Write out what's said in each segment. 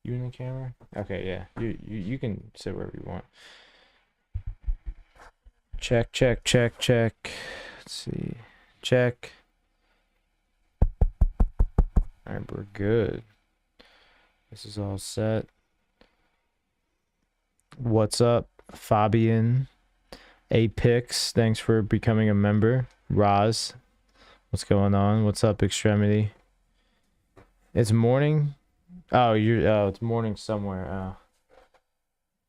You in the camera? Okay, yeah. You can sit wherever you want. Check, check, check, check. Let's see. Check. All right, we're good. This is all set. What's up, Fabian? Apix, thanks for becoming a member. Roz, what's going on? What's up, Extremity? It's morning. Oh, it's morning somewhere.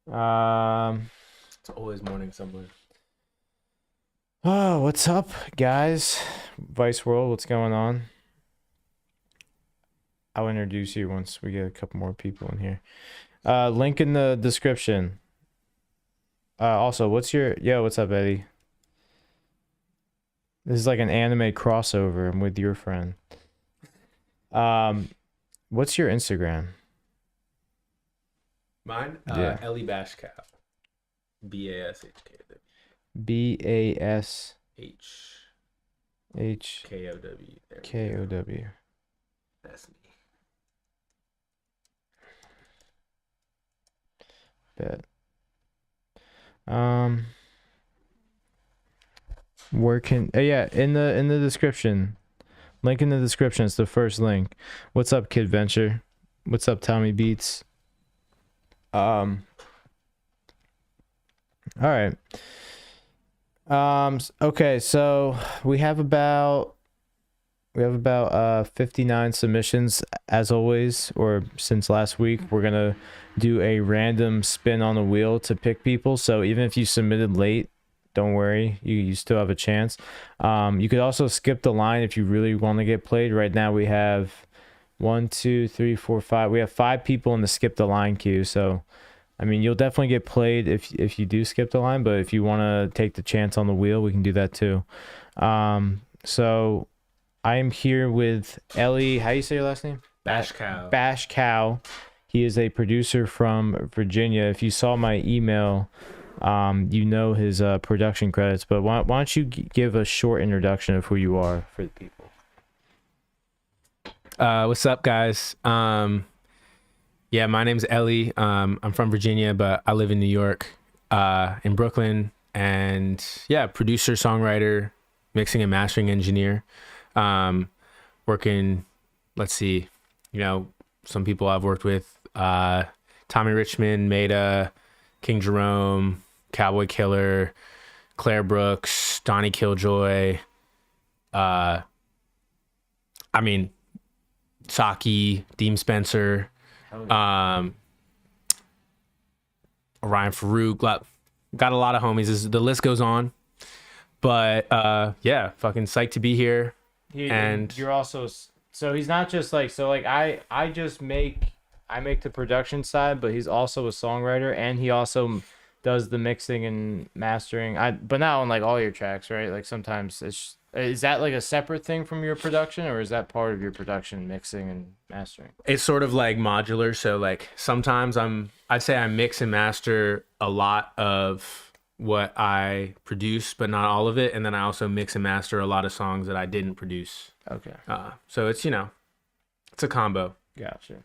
It's always morning somewhere. Oh, what's up, guys? Vice World, what's going on? I'll introduce you once we get a couple more people in here. Link in the description. Also, what's up, Eddie? This is like an anime crossover. I'm with your friend. What's your Instagram? Mine? Yeah. Ellie Bashkow. BASHK. BASH KOW. KOW. That's me. Bet. Where can yeah, in the description. Link in the description. It's the first link. What's up, Kid Venture? What's up, Tommy Beats? All right. Okay, so we have about 59 submissions as always, or since last week. We're gonna do a random spin on the wheel to pick people. So even if you submitted late, don't worry, you still have a chance. You could also skip the line if you really want to get played. Right now we have 1, 2, 3, 4, 5. We have 5 people in the skip the line queue. So I mean, you'll definitely get played if you do skip the line, but if you want to take the chance on the wheel, we can do that too. So I am here with Ellie. How do you say your last name? Bashkow. Bashkow. He is a producer from Virginia. If you saw my email, you know his production credits, but why don't you give a short introduction of who you are for the people? What's up, guys? Yeah, my name's Ellie. I'm from Virginia, but I live in New York, in Brooklyn, and yeah, producer, songwriter, mixing and mastering engineer. Working, let's see, some people I've worked with, Tommy Richmond, Maida, King Jerome, Cowboy Killer, Claire Brooks, Donnie Killjoy, Saki, Deem Spencer, Orion Farouk. Got a lot of homies. The list goes on. But yeah, fucking psyched to be here. And you're also, so he's not just like, so like I make the production side, but he's also a songwriter, and he also does the mixing and mastering. But not on like all your tracks, right? Like sometimes is that like a separate thing from your production, or is that part of your production, mixing and mastering? It's sort of like modular. So like sometimes I'd say I mix and master a lot of what I produce, but not all of it. And then I also mix and master a lot of songs that I didn't produce. Okay. So it's, it's a combo. Gotcha.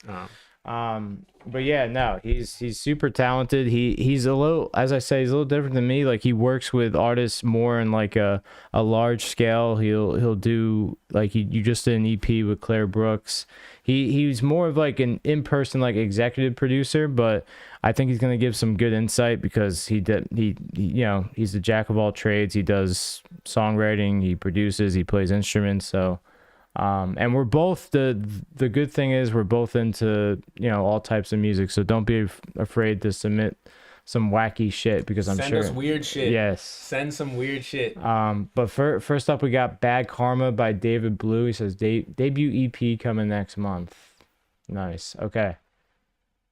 But yeah, no, he's super talented. He's a little, as I say, he's a little different than me. Like he works with artists more in like a large scale. He'll do like you just did an EP with Claire Brooks. He's more of like an in-person like executive producer, but I think he's gonna give some good insight because he's the jack of all trades. He does songwriting, he produces, he plays instruments. So and we're both, the good thing is we're both into all types of music, so don't be afraid to submit some wacky shit, because I'm sure send us weird shit. Yes, send some weird shit. But first up we got Bad Karma by David Blue. He says debut EP coming next month. Nice. Okay,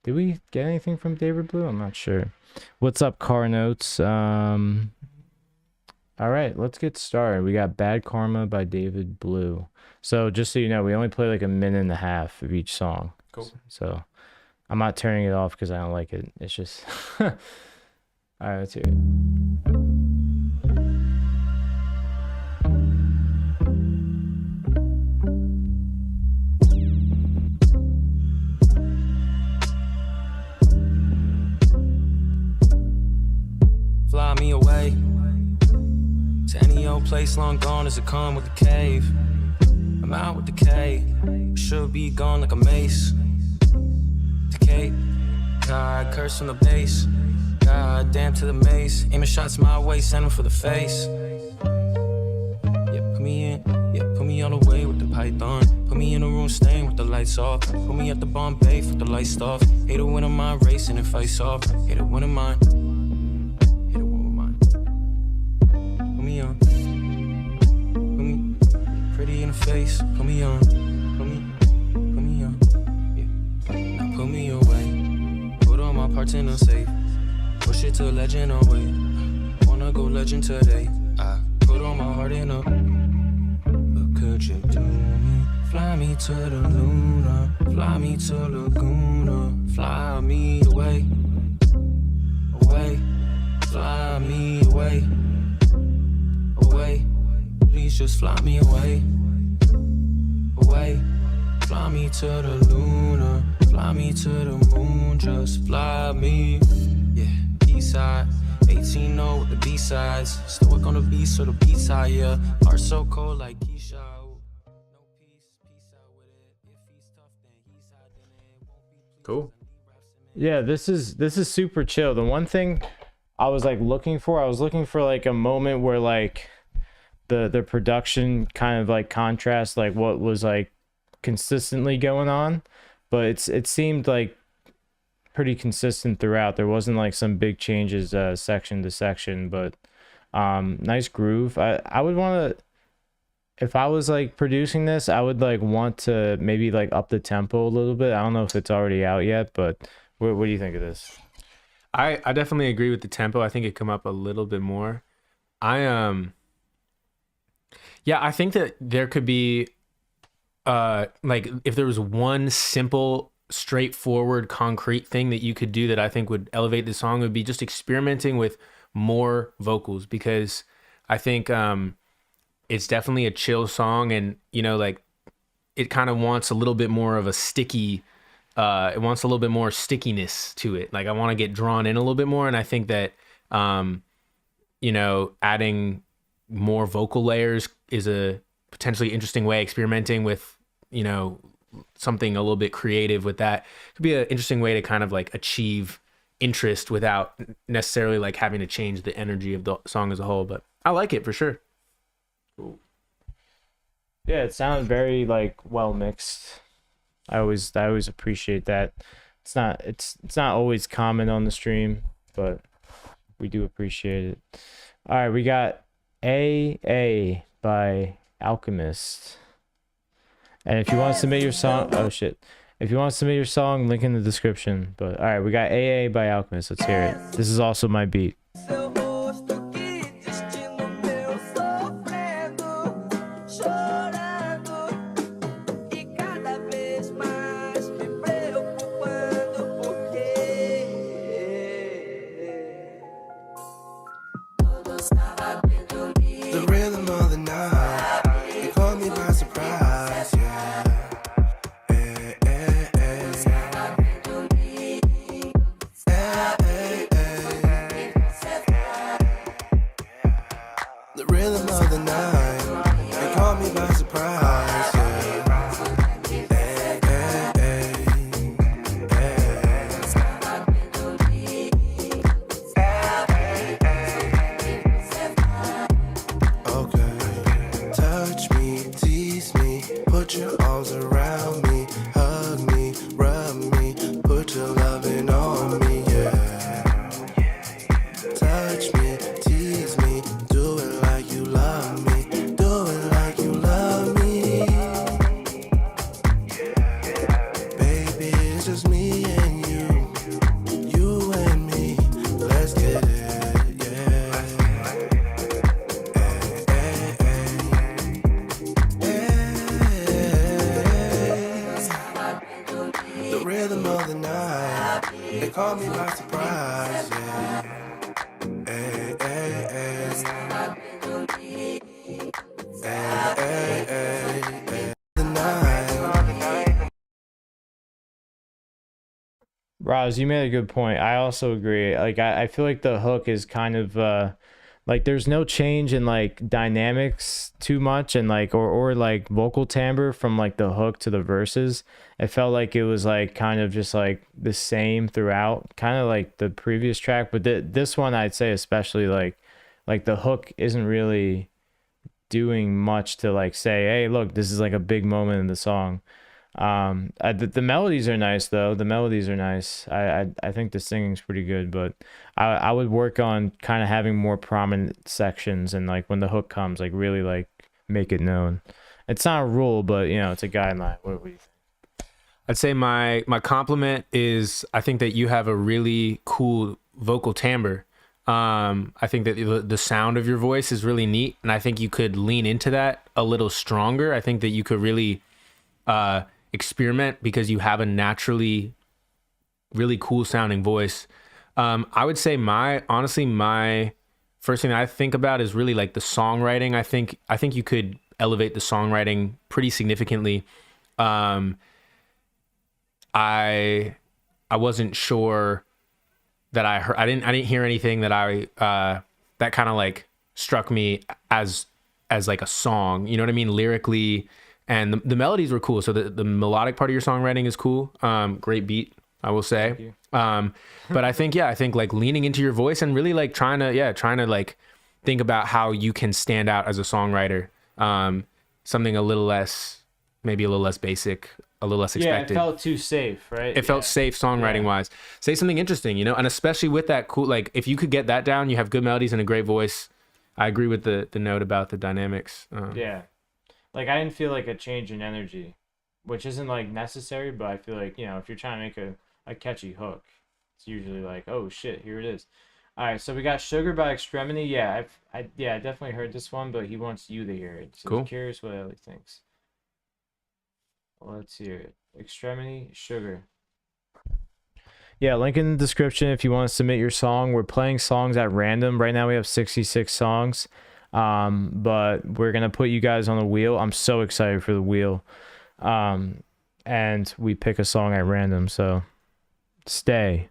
did we get anything from David Blue? I'm not sure. What's up, Car Notes? All right, let's get started. We got Bad Karma by David Blue. So just so you know, we only play like a minute and a half of each song. Cool. So I'm not turning it off because I don't like it. It's just... All right, let's hear it. place long gone as it come with the cave. I'm out with the K. Should be gone like a mace. Decay. God, curse from the base. God damn to the mace. Aiming shots my way, send them for the face. Yeah, put me in. Yeah, put me all the way with the python. Put me in a room staying with the lights off. Put me at the Bombay with the lights off. Hate it when I'm mind racing and face off. Hate it when I'm mine. Hate it when I'm mine. Put me on. Put me pretty in the face. Put me on. Put me on. Yeah. Now put me away. Put all my parts in a safe. Push it to legend away. Wanna go legend today. I put all my heart in a. But could you do me? Fly me to the Luna. Fly me to Laguna. Fly me away. Away. Fly me away. Away. Please just fly me away. Away. Fly me to the Luna. Fly me to the moon. Just fly me. Yeah. Side 18-0 with the B-sides. Stoic on the beat so the beats high, yeah. Heart so cold like Keisha. No peace, peace out with it. If he's tough, then he's hot, then it won't be Cool. Yeah, this is super chill. The one thing I was like looking for like a moment where like the production kind of like contrasts like what was like consistently going on, but it seemed like pretty consistent throughout. There wasn't like some big changes section to section, but nice groove. I would want to, if I was like producing this, I would like want to maybe like up the tempo a little bit. I don't know if it's already out yet, but what do you think of this? I definitely agree with the tempo. I think it come up a little bit more. I think that there could be like if there was one simple, straightforward, concrete thing that you could do that I think would elevate the song, would be just experimenting with more vocals, because I think it's definitely a chill song, and you know, like it kind of wants a little bit more of a sticky it wants a little bit more stickiness to it. Like I want to get drawn in a little bit more, and I think that you know, adding more vocal layers is a potentially interesting way, experimenting with, you know, something a little bit creative with that could be an interesting way to kind of like achieve interest without necessarily like having to change the energy of the song as a whole. But I like it for sure. Cool. Yeah, it sounded very like well mixed. I always appreciate that. It's not always common on the stream, but we do appreciate it. All right, we got AA by Alchemist. And if you want to submit your song, oh shit. If you want to submit your song, link in the description. But all right, we got AA by Alchemist. Let's hear it. This is also my beat. Roz, you made a good point. I also agree. Like I feel like the hook is kind of like there's no change in like dynamics too much, and like or like vocal timbre from like the hook to the verses. It felt like it was like kind of just like the same throughout, kind of like the previous track, but this one I'd say especially like the hook isn't really doing much to like say, hey, look, this is like a big moment in the song. The melodies are nice though. The melodies are nice. I think the singing's pretty good, but I would work on kind of having more prominent sections, and like when the hook comes, like really like make it known. It's not a rule, but you know, it's a guideline. What do you think? I'd say my compliment is I think that you have a really cool vocal timbre. I think that the sound of your voice is really neat, and I think you could lean into that a little stronger. I think that you could really experiment because you have a naturally really cool sounding voice. I would say my first thing that I think about is really like the songwriting. I think you could elevate the songwriting pretty significantly. I wasn't sure that I didn't hear anything that that kind of like struck me as like a song, you know what I mean, lyrically, and the melodies were cool. So the melodic part of your songwriting is cool. Great beat, I will say. But I think like leaning into your voice and really like trying to like think about how you can stand out as a songwriter. Something maybe a little less basic, a little less expected. Yeah, it felt too safe, right? It felt safe songwriting wise. Say something interesting, you know, and especially with that cool, like if you could get that down, you have good melodies and a great voice. I agree with the note about the dynamics. Yeah. Like I didn't feel like a change in energy, which isn't like necessary, but I feel like, you know, if you're trying to make a catchy hook, it's usually like, oh shit, here it is. All right, so we got Sugar by Extremity. Yeah, I definitely heard this one, but he wants you to hear it. So cool. I'm curious what Ellie thinks. Let's hear it. Extremity, Sugar. Yeah, link in the description if you want to submit your song. We're playing songs at random. Right now we have 66 songs, but we're going to put you guys on the wheel. I'm so excited for the wheel. And we pick a song at random, so stay.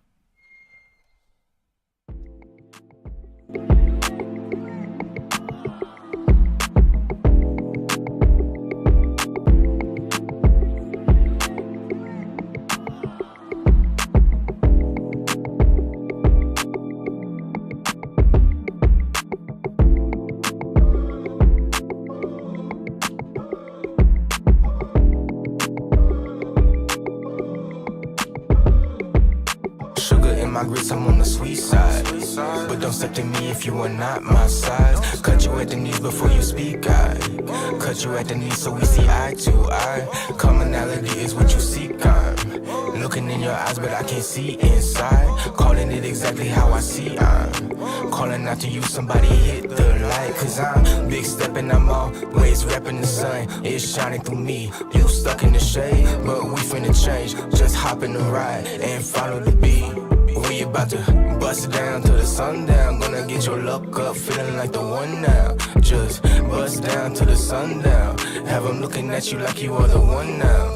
My grits, I'm on the sweet side, but don't step to me if you are not my size. Cut you at the knees before you speak, I cut you at the knees so we see eye to eye. Commonality is what you seek, I'm looking in your eyes but I can't see inside. Calling it exactly how I see, I'm calling out to you, somebody hit the light. Cause I'm big stepping, I'm always repping the sun. It's shining through me, you stuck in the shade, but we finna change. Just hop in the ride and follow the beat. We about to bust it down to the sundown. Gonna get your luck up, feeling like the one now. Just bust down to the sundown. Have them looking at you like you are the one now.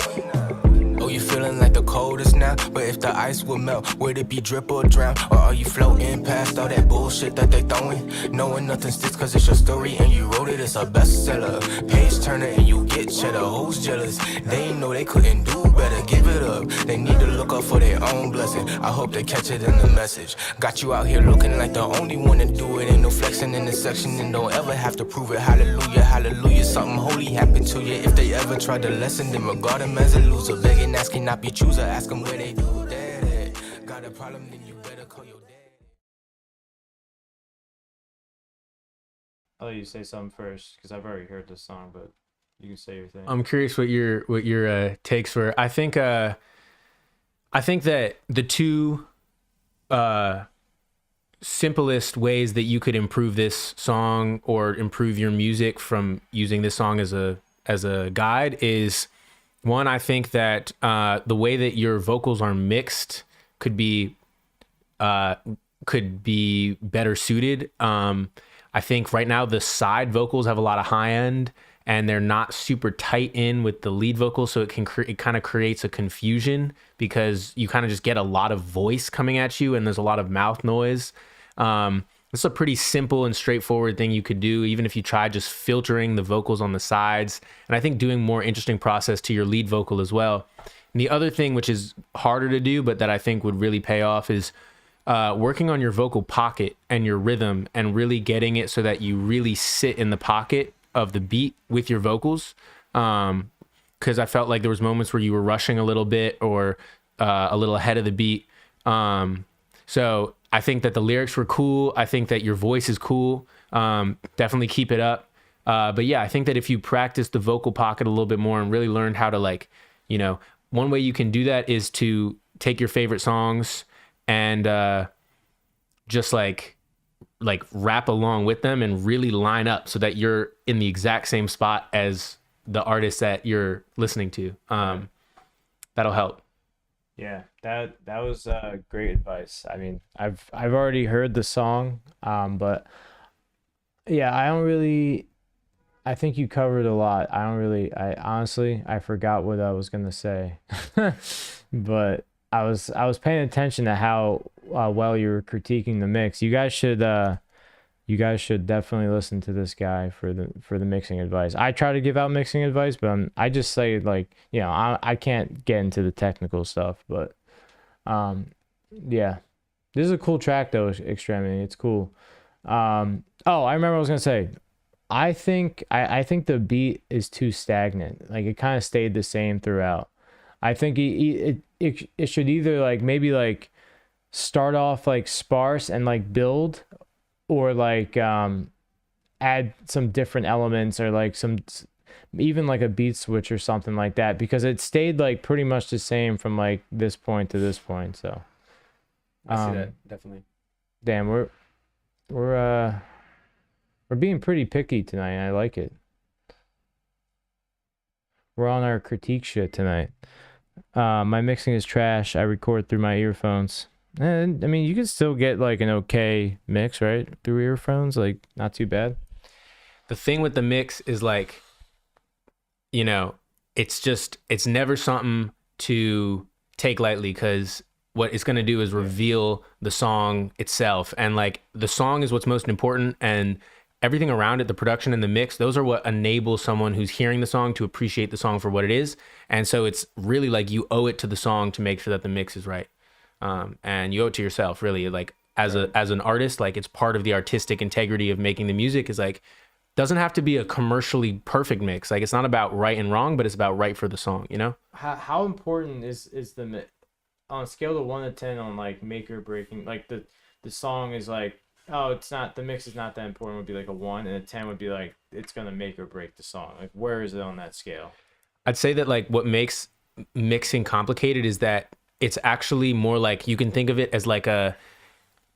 Oh, you feeling like the coldest now? But if the ice would melt, would it be drip or drown? Or are you floating past all that bullshit that they throwing? Knowing nothing sticks cause it's your story and you wrote it, it's a bestseller. Page turner and you get cheddar. Who's jealous? They ain't know they couldn't do better. Give it up. They need to look up for their own blessing. I hope they catch it in the message. Got you out here looking like the only one to do it. Ain't no flexing in this section and don't ever have to prove it. Hallelujah, hallelujah. Something holy happened to you. If they ever tried to lessen, then regard them as a loser. Begging, asking, not be chooser. Ask them where they do that. Got a problem, then you better call your dad. I'll let you say something first because I've already heard this song, but you can say your thing. I'm curious what your takes were. I think that the two simplest ways that you could improve this song or improve your music from using this song as a guide is, one, I think that the way that your vocals are mixed could be better suited. I think right now the side vocals have a lot of high end and they're not super tight in with the lead vocal, so it kind of creates a confusion because you kind of just get a lot of voice coming at you and there's a lot of mouth noise. This is a pretty simple and straightforward thing you could do, even if you try just filtering the vocals on the sides. And I think doing more interesting process to your lead vocal as well. And the other thing, which is harder to do, but that I think would really pay off, is working on your vocal pocket and your rhythm and really getting it so that you really sit in the pocket of the beat with your vocals. Because I felt like there was moments where you were rushing a little bit or a little ahead of the beat. So I think that the lyrics were cool. I think that your voice is cool. Definitely keep it up. But yeah, I think that if you practice the vocal pocket a little bit more and really learned how to, like, you know, one way you can do that is to take your favorite songs and just like rap along with them and really line up so that you're in the exact same spot as the artist that you're listening to. That'll help. Yeah, that was great advice. I mean, I've already heard the song, but yeah, I think you covered a lot. I honestly forgot what I was gonna say, but I was paying attention to how well you were critiquing the mix. You guys should definitely listen to this guy for the mixing advice. I try to give out mixing advice, but I just say, like, you know, I can't get into the technical stuff, but yeah, this is a cool track though, Extremity. It's cool. I remember what I was gonna say. I think the beat is too stagnant. Like, it kind of stayed the same throughout. I think it should either, like, maybe like start off like sparse and like build, or like add some different elements, or like even like a beat switch or something like that, because it stayed like pretty much the same from like this point to this point. So I see that, definitely. Damn, we're being pretty picky tonight. I like it. We're on our critique shit tonight. My mixing is trash. I record through my earphones. And I mean, you can still get like an okay mix, right? Through earphones, like, not too bad. The thing with the mix is, like, you know, it's never something to take lightly, because what it's going to do is reveal the song itself. And like, the song is what's most important, and everything around it, the production and the mix, those are what enable someone who's hearing the song to appreciate the song for what it is. And so it's really like you owe it to the song to make sure that the mix is right. And you owe it to yourself, really, like, as an artist. Like, it's part of the artistic integrity of making the music, is like, doesn't have to be a commercially perfect mix. Like, it's not about right and wrong, but it's about right for the song, you know? How important is the, on a scale of 1 to 10, on like make or breaking, like the song is like, oh, it's not, the mix is not that important, would be like a 1, and a 10 would be like, it's gonna make or break the song. Like, where is it on that scale? I'd say that, like, what makes mixing complicated is that it's actually more like, you can think of it as like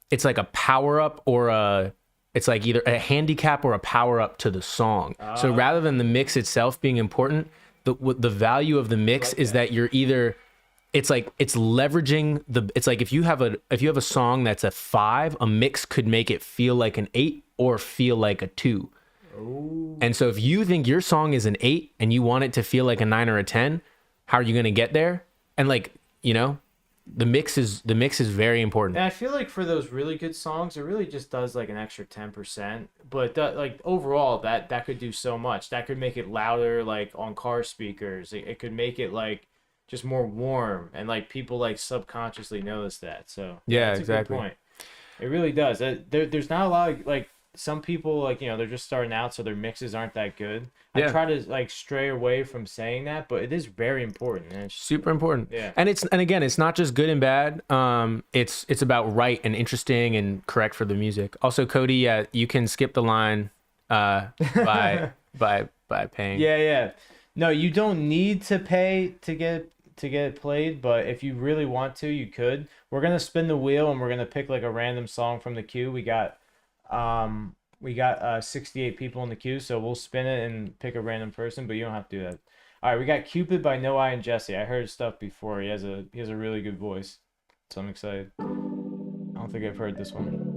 it's like a power up, or it's like either a handicap or a power up to the song. So rather than the mix itself being important, the value of the mix is that you're either, it's like, it's leveraging it's like, if you have a song that's a 5, a mix could make it feel like an 8 or feel like a 2. Ooh. And so if you think your song is an 8 and you want it to feel like a 9 or a 10, how are you going to get there? And like, you know, the mix is very important. And I feel like for those really good songs, it really just does like an extra 10%. But like, overall, that could do so much. That could make it louder, like on car speakers. It could make it like just more warm, and like people like subconsciously notice that. So yeah, that's exactly. a good point. It really does. There's not a lot of, like, some people, like, you know, they're just starting out, so their mixes aren't that good. Yeah. I try to like stray away from saying that, but it is very important. And it's super important. Yeah. And again, it's not just good and bad. It's about right and interesting and correct for the music. Also, Cody, yeah, you can skip the line by paying. Yeah. No, you don't need to pay to get it played, but if you really want to, you could. We're gonna spin the wheel, and we're gonna pick like a random song from the queue. We got 68 people in the queue, so we'll spin it and pick a random person, but you don't have to do that. All right, we got Cupid by No I and Jesse. I heard his stuff before. He has a really good voice, so I'm excited. I don't think I've heard this one.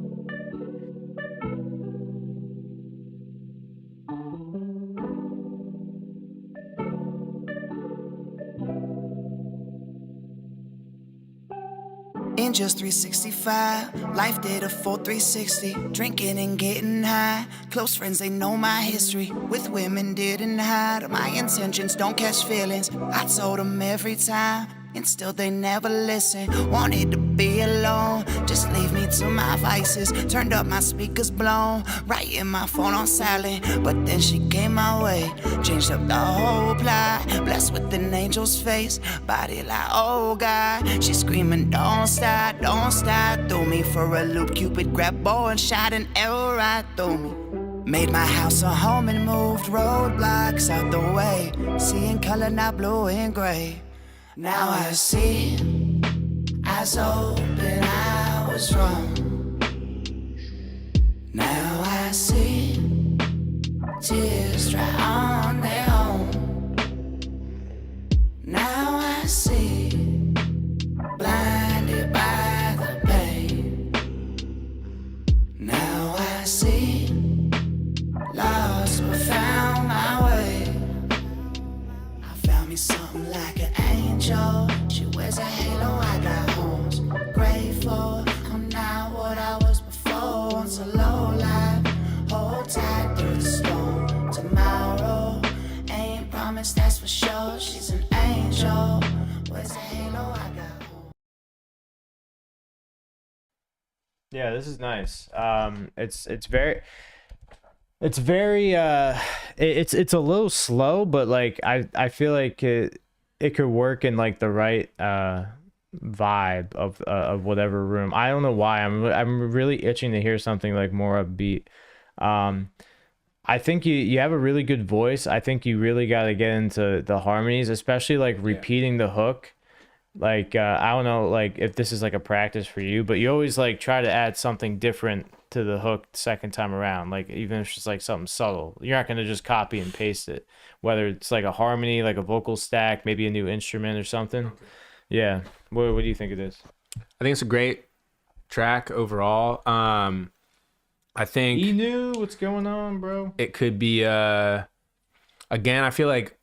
In just 365, life did a full 360. Drinking and getting high. Close friends, they know my history. With women, didn't hide my intentions, don't catch feelings. I told them every time, and still they never listen. Wanted to be alone, just leave me to my vices. Turned up my speakers blown, writing my phone on silent. But then she came my way, changed up the whole plot. Blessed with an angel's face, body like, oh God. She screaming, don't stop, don't stop. Threw me for a loop, Cupid grabbed bow and shot an arrow right through me. Made my house a home and moved roadblocks out the way. Seeing color, not blue and gray. Now I see, eyes open, I was wrong. Now I see, tears dry on their own. Now I see, blinded by the pain. Now I see, lost but found my way. I found me something like an angel. She wears a halo, I got horns. Grateful, I'm not what I was before. Once a low life, hold tight through the storm. Tomorrow ain't promised, that's for sure. She's an angel, wears a halo, I got horns. Yeah, this is nice. It's very it's a little slow, but like I feel like it could work in like the right vibe of whatever room. I don't know why I'm really itching to hear something like more upbeat. I think you have a really good voice. I think you really got to get into the harmonies, especially like repeating the hook. Like I don't know like if this is like a practice for you, but you always like try to add something different to the hook the second time around, like even if it's just like something subtle. You're not going to just copy and paste it, whether it's like a harmony, like a vocal stack, maybe a new instrument or something. Yeah, what do you think of this? I think it's a great track overall. I think Inu, what's going on, bro? it could be again, I feel like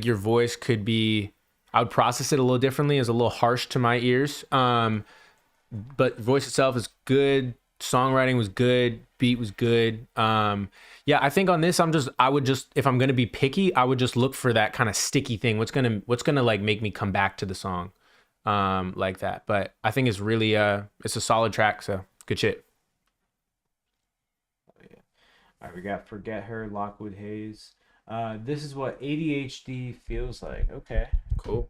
your voice could be, I would process it a little differently. It's a little harsh to my ears, but voice itself is good. Songwriting was good, beat was good. Yeah, I think on this I would just if I'm gonna be picky, I would just look for that kind of sticky thing. What's gonna like make me come back to the song, like that. But I think it's really it's a solid track, so good shit. All right, we got Forget Her, Lockwood Hayes. This is what ADHD feels like. Okay, Cool.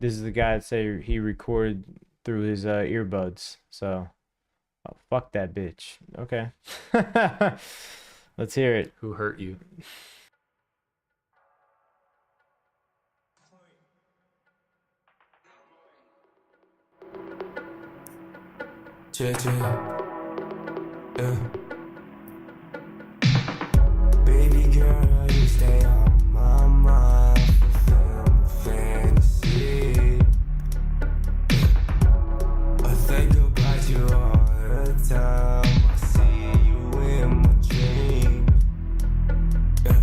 this is the guy that say he recorded through his earbuds. So, oh, fuck that bitch. Okay, let's hear it. Who hurt you? Yeah. Baby girl, you stay on my mind. Fulfill fantasy. I think about you all the time. I see you in my dreams. Yeah.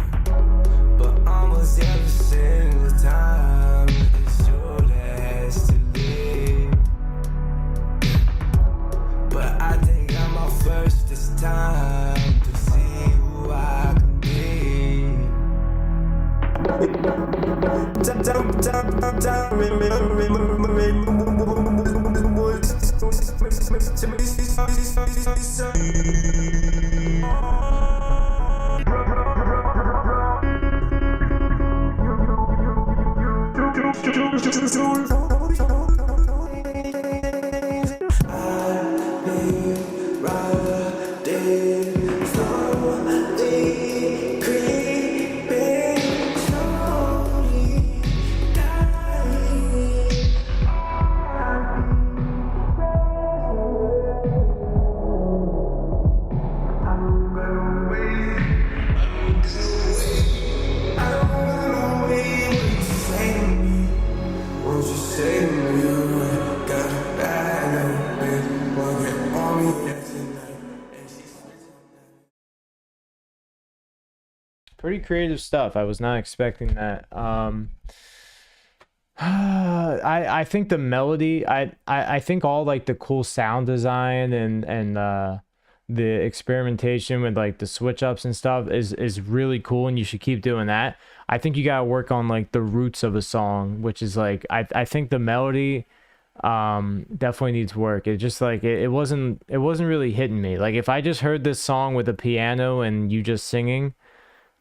But almost every single time it's you that has to leave. But I think I'm out first this time to see who I can be. Pretty creative stuff. I was not expecting that. I think the melody, I think all like the cool sound design and the experimentation with like the switch ups and stuff is really cool, and you should keep doing that. I think you gotta work on like the roots of a song, which is like I think the melody definitely needs work. It just like it wasn't really hitting me. Like if I just heard this song with a piano and you just singing,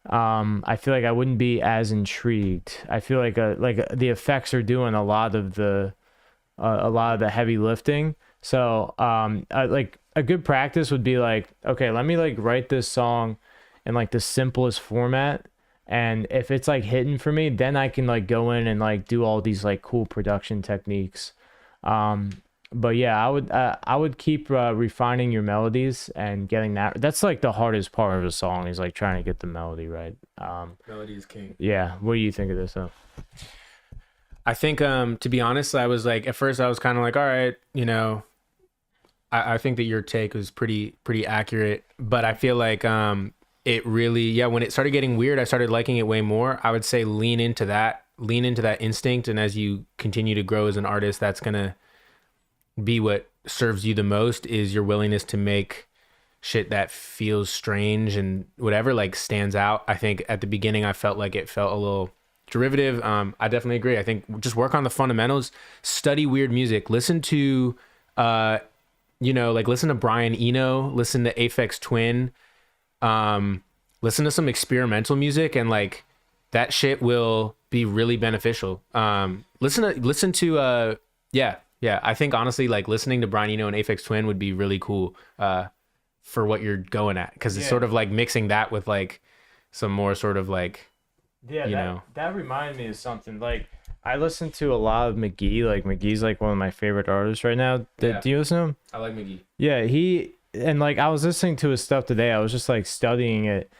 I feel like I wouldn't be as intrigued. I feel like the effects are doing a lot of the heavy lifting. So like a good practice would be like, okay, let me like write this song in like the simplest format, and if it's like hitting for me, then I can like go in and like do all these like cool production techniques. But yeah, I would keep refining your melodies and getting that. That's like the hardest part of a song, is like trying to get the melody right. Melody is king. Yeah. What do you think of this though? I think, to be honest, I was like, at first I was kind of like, all right, you know, I think that your take was pretty accurate, but I feel like, it really, yeah, when it started getting weird, I started liking it way more. I would say lean into that instinct. And as you continue to grow as an artist, that's going to be what serves you the most, is your willingness to make shit that feels strange and whatever, like stands out. I think at the beginning, I felt like it felt a little derivative. I definitely agree. I think just work on the fundamentals, study weird music, listen to, listen to Brian Eno, listen to Aphex Twin, listen to some experimental music, and like that shit will be really beneficial. Listen to I think honestly, like listening to Brian Eno and Aphex Twin would be really cool for what you're going at, because it's sort of like mixing that with like some more sort of like, that reminded me of something. Like I listen to a lot of McGee. Like McGee's like one of my favorite artists right now. Do you listen to him? I like McGee. Yeah, and like I was listening to his stuff today. I was just like studying it.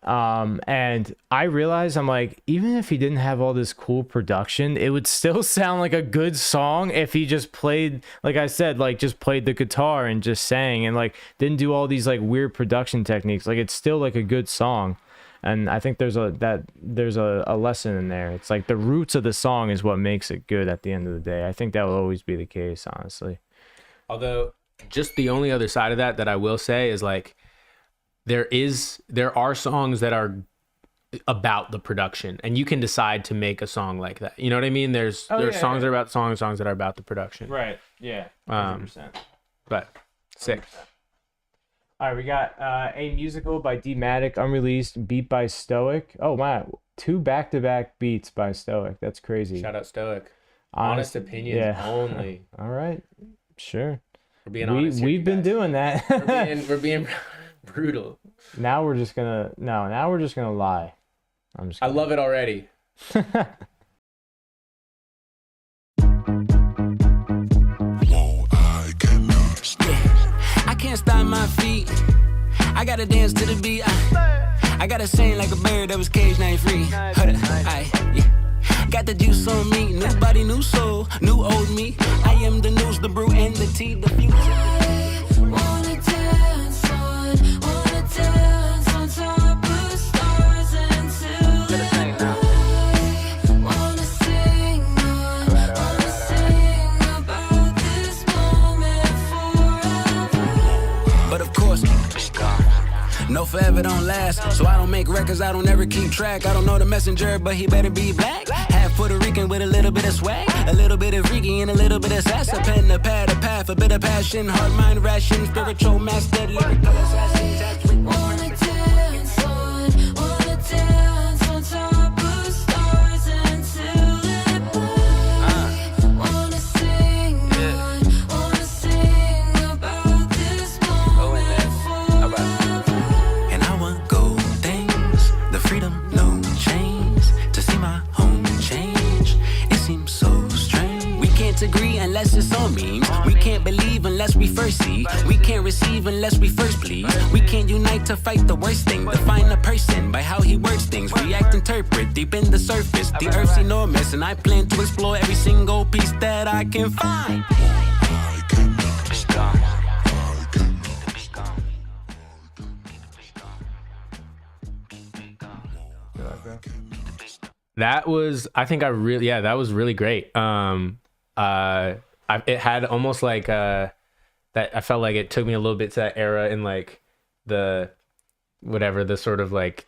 And I realized, I'm like, even if he didn't have all this cool production, it would still sound like a good song if he just played, like I said, like just played the guitar and just sang and like didn't do all these like weird production techniques. Like it's still like a good song. And I think there's a lesson in there. It's like the roots of the song is what makes it good at the end of the day. I think that will always be the case, honestly. Although just the only other side of that I will say is like, there are songs that are about the production, and you can decide to make a song like that. You know what I mean? There's songs that are about songs that are about the production. Right. Yeah. 100%. But sick. 100%. All right, we got A Musical by D-Matik, unreleased, beat by Stoic. Oh wow, 2 back-to-back beats by Stoic. That's crazy. Shout out Stoic. Honest opinions only. All right, sure. We're being honest. We've been doing that. we're being brutal. Now we're just gonna lie. I love it already. I can't stop my feet. I gotta dance to the beat. I gotta sing like a bird that was caged, now ain't free. Got the juice on me, new body, new soul, new old me. I am the news, the brew, and the tea, the future. Wanna dance on top of stars until the night. Wanna sing about this moment forever. But of course, no forever don't last. So I don't make records, I don't ever keep track. I don't know the messenger, but he better be black. Half Puerto Rican with a little bit of swag, a little bit of freaky and a little bit of sass. A pen, a pad, a path, a bit of passion, heart, mind, ration, spiritual master, lyrical assassin. Wanna dance on top of stars until it burns. Wanna sing about this moment forever. And I want gold things, the freedom, no chains, to see my home change. It seems so strange. We can't agree unless it's on memes. We can't believe unless we first see. We can't receive unless we first please. We can't unite to fight the worst thing. Define a person by how he words things. React, interpret deep in the surface. The earth's enormous, and I plan to explore every single piece that I can find. That was, I think that was really great. it had almost like that. I felt like it took me a little bit to that era in like the sort of like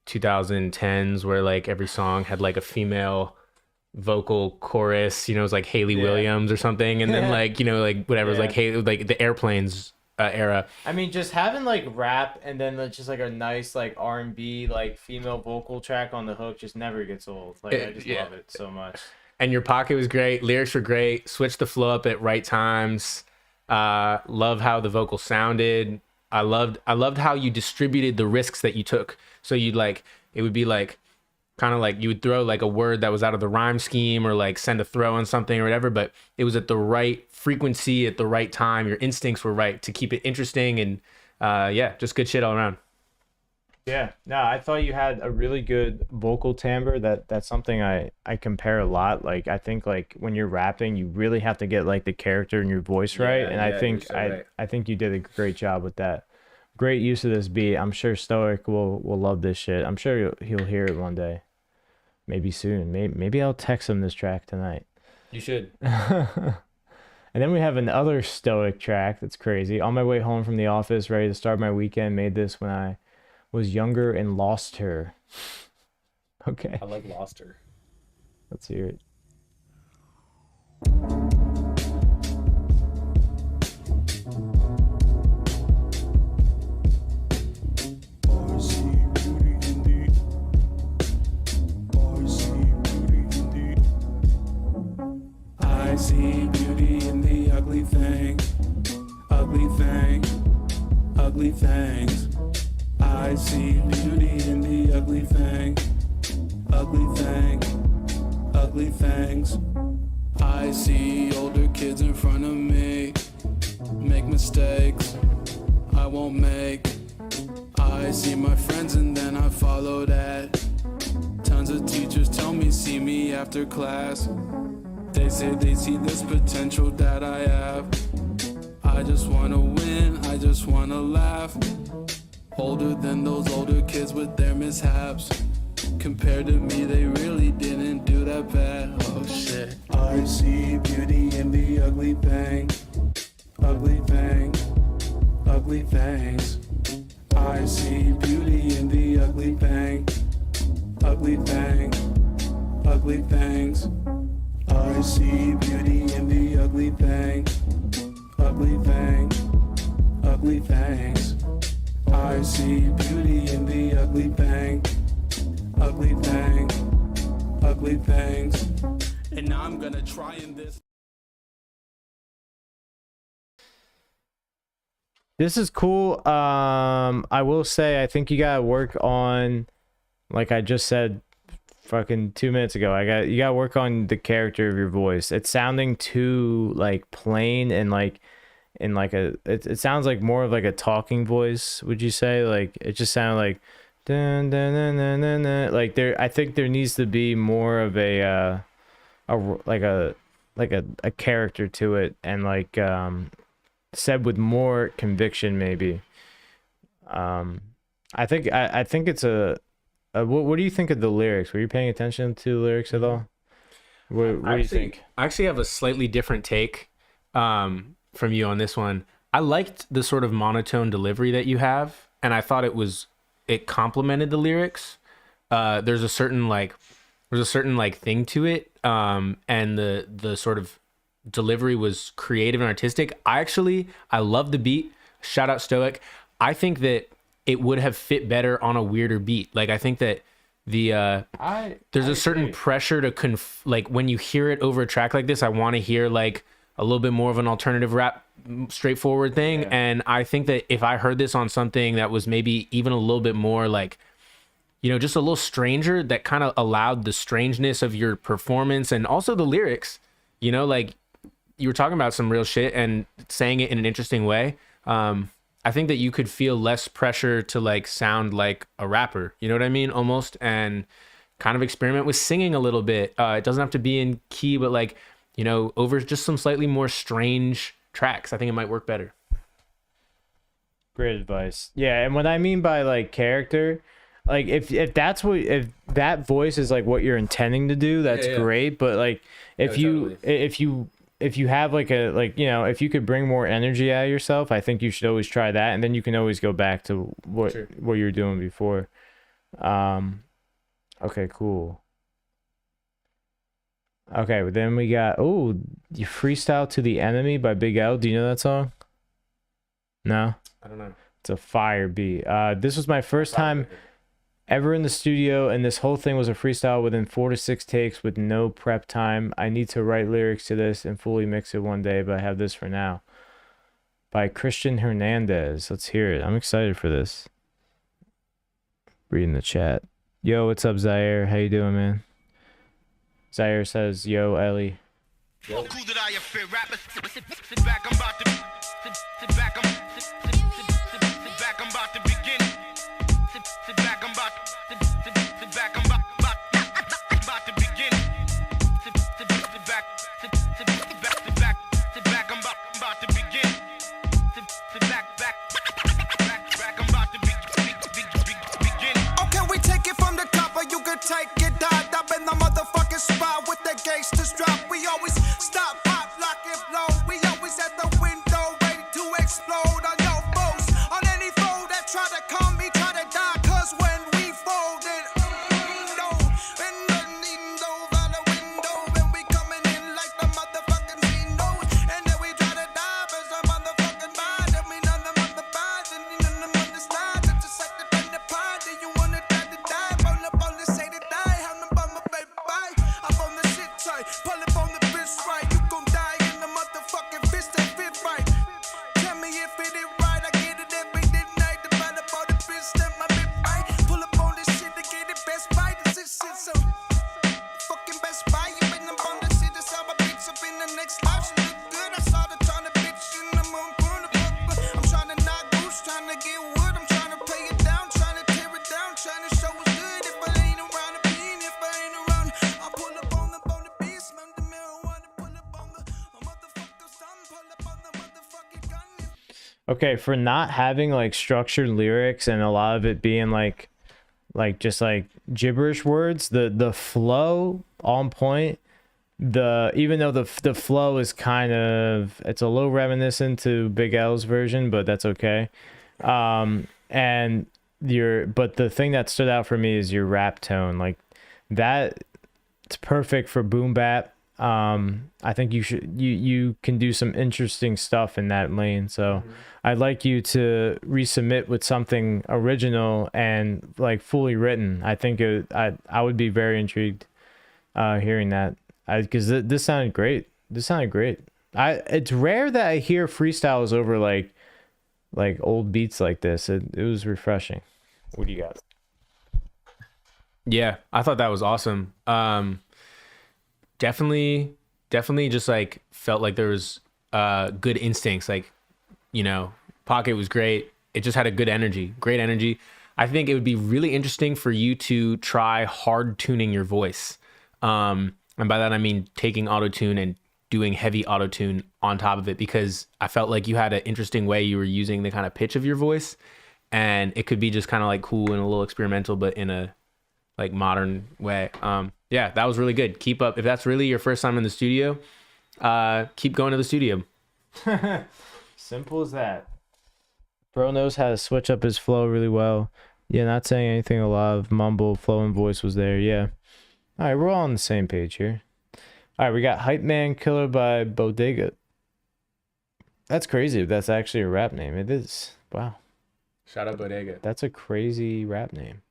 2010s where like every song had like a female vocal chorus, you know, it was like Haley Williams or something, and then like, you know, like whatever, it was like Haley, like the Airplanes era. I mean, just having like rap and then just like a nice like R&B like female vocal track on the hook just never gets old. Like I just love it so much. And Your Pocket was great, lyrics were great, switched the flow up at right times. Love how the vocal sounded. I loved how you distributed the risks that you took. So you'd like, it would be like kind of like you would throw like a word that was out of the rhyme scheme or like send a throw on something or whatever, but it was at the right frequency at the right time. Your instincts were right to keep it interesting, and just good shit all around. Yeah, no, I thought you had a really good vocal timbre. That's something I compare a lot. Like I think like when you're rapping, you really have to get like the character in your voice right, and I think I think you did a great job with that. Great use of this beat. I'm sure Stoic will love this shit. I'm sure he'll hear it one day, maybe soon. Maybe I'll text him this track tonight. You should. And then we have another Stoic track that's crazy. On my way home from the office, ready to start my weekend. Made this when I was younger and lost her. Okay. I like Lost Her. Let's hear it. I see beauty in the ugly thing, ugly thing, ugly things. I see beauty in the ugly thing, ugly thing, ugly things. I see older kids in front of me make mistakes I won't make. I see my friends and then I follow that. Tons of teachers tell me see me after class. They say they see this potential that I have. I just wanna win, I just wanna laugh. Older than those older kids with their mishaps. Compared to me, they really didn't do that bad. Oh shit. I see beauty in the ugly thing, ugly thing, ugly things. I see beauty in the ugly thing, ugly thing, ugly things. I see beauty in the ugly thing, ugly thing, ugly things. I see beauty in the ugly thing, ugly thing, ugly things. And now I'm gonna try in this. This is cool. I will say I think you gotta work on, like I just said fucking 2 minutes ago, you gotta work on the character of your voice. It's sounding too like plain and like in like it sounds like more of like a talking voice, would you say? Like it just sounded like dun, dun, dun, dun, dun, dun. Like I think there needs to be more of a character to it, and like said with more conviction maybe. I think it's what do you think of the lyrics? Were you paying attention to the lyrics at all? What do you think? I actually have a slightly different take from you on this one. I liked the sort of monotone delivery that you have, and I thought it complemented the lyrics. There's a certain thing to it, and the sort of delivery was creative and artistic. I love the beat. Shout out Stoic. I think that it would have fit better on a weirder beat. Like I think that there's a certain pressure to like when you hear it over a track like this, I want to hear like a little bit more of an alternative rap, straightforward thing. Yeah. And I think that if I heard this on something that was maybe even a little bit more like, you know, just a little stranger, that kind of allowed the strangeness of your performance and also the lyrics, you know, like you were talking about some real shit and saying it in an interesting way. I think that you could feel less pressure to like sound like a rapper, you know what I mean? Almost, and kind of experiment with singing a little bit. It doesn't have to be in key, but like, you know, over just some slightly more strange tracks. I think it might work better. Great advice. Yeah, and what I mean by like character, like if that voice is like what you're intending to do, that's great. But like if you if you have like if you could bring more energy out of yourself, I think you should always try that, and then you can always go back to what you were doing before. Okay, cool. Okay, but then we got you freestyle to the enemy by Big L. Do you know that song? No, I don't know. it's a fire beat. This was my first time ever in the studio, and this whole thing was a freestyle within 4 to 6 takes with no prep time. I need to write lyrics to this and fully mix it one day, but I have this for now. By Christian Hernandez. Let's hear it. I'm excited for this. Reading the chat. Yo, what's up, Zaire? How you doing, man? Zaire says, yo, Ellie. Cool that I fear rappers. Sit back, I'm about to sit back, I'm about to begin. Sit back, I'm about sit back, I'm about to begin. Sit back, I'm about to begin. Sit back, I'm about to begin. Okay, we take it from the top, or you can take it down. Up in the motherfucking spot with the gangsters drop. We always stop, pop, lock, and blow. We always at the window, ready to explode on your foes. On any foe that try to come, me try to die. Cause when we fold it, no. And no, by the window. And we coming in like the motherfucking Zenos. And then we try to die, but some motherfucking mind. And we none of them understand. And none of them understand. It's just like the pen to pie. Do you wanna die to die? Roll up on the say to die. I'm the bummer, baby, bye. I'm on the shit tight. Pull up on the bitch right. You gon' die in the motherfucking fist and fit fight. Tell me if it ain't right. I get it every night. The battle about the bitch that my bit right. Pull up on this shit to get it best fight. This shit so fucking best buy. You been up on the shit. That's how I bitch up in the next life. She look good. I saw the trying to bitch in the moon. I'm trying to knock goose, trying to get wood. I'm trying to play it down, trying to tear it down, trying to show it's good. If I ain't around the bean, if I ain't around, I'll pull up on the beat, smell the marijuana, pull up on the motherfucker sun, pull up on the motherfucking gun. Okay, for not having like structured lyrics and a lot of it being like just like gibberish words, the flow on point. Even though the flow is kind of, it's a little reminiscent to Big L's version, but that's okay. But the thing that stood out for me is your rap tone. Like that, it's perfect for boom bap. I think you can do some interesting stuff in that lane. So I'd like you to resubmit with something original and like fully written. I think I would be very intrigued hearing that. Because this sounded great. It's rare that I hear freestyles over like old beats like this. It was refreshing. What do you got? Yeah, I thought that was awesome. Definitely just like felt like there was good instincts. Like, you know, Pocket was great. It just had a great energy. I think it would be really interesting for you to try hard tuning your voice. And by that, I mean taking auto-tune and doing heavy auto-tune on top of it, because I felt like you had an interesting way you were using the kind of pitch of your voice, and it could be just kind of like cool and a little experimental, but in a like modern way. Yeah, that was really good. Keep up. If that's really your first time in the studio, keep going to the studio. Simple as that. Bro knows how to switch up his flow really well. Yeah, not saying anything, a lot of mumble, flow, and voice was there. Yeah. All right, we're all on the same page here. All right, we got Hypeman, Killah by Bodega. That's crazy if that's actually a rap name. It is. Wow. Shout out Bodega. That's a crazy rap name.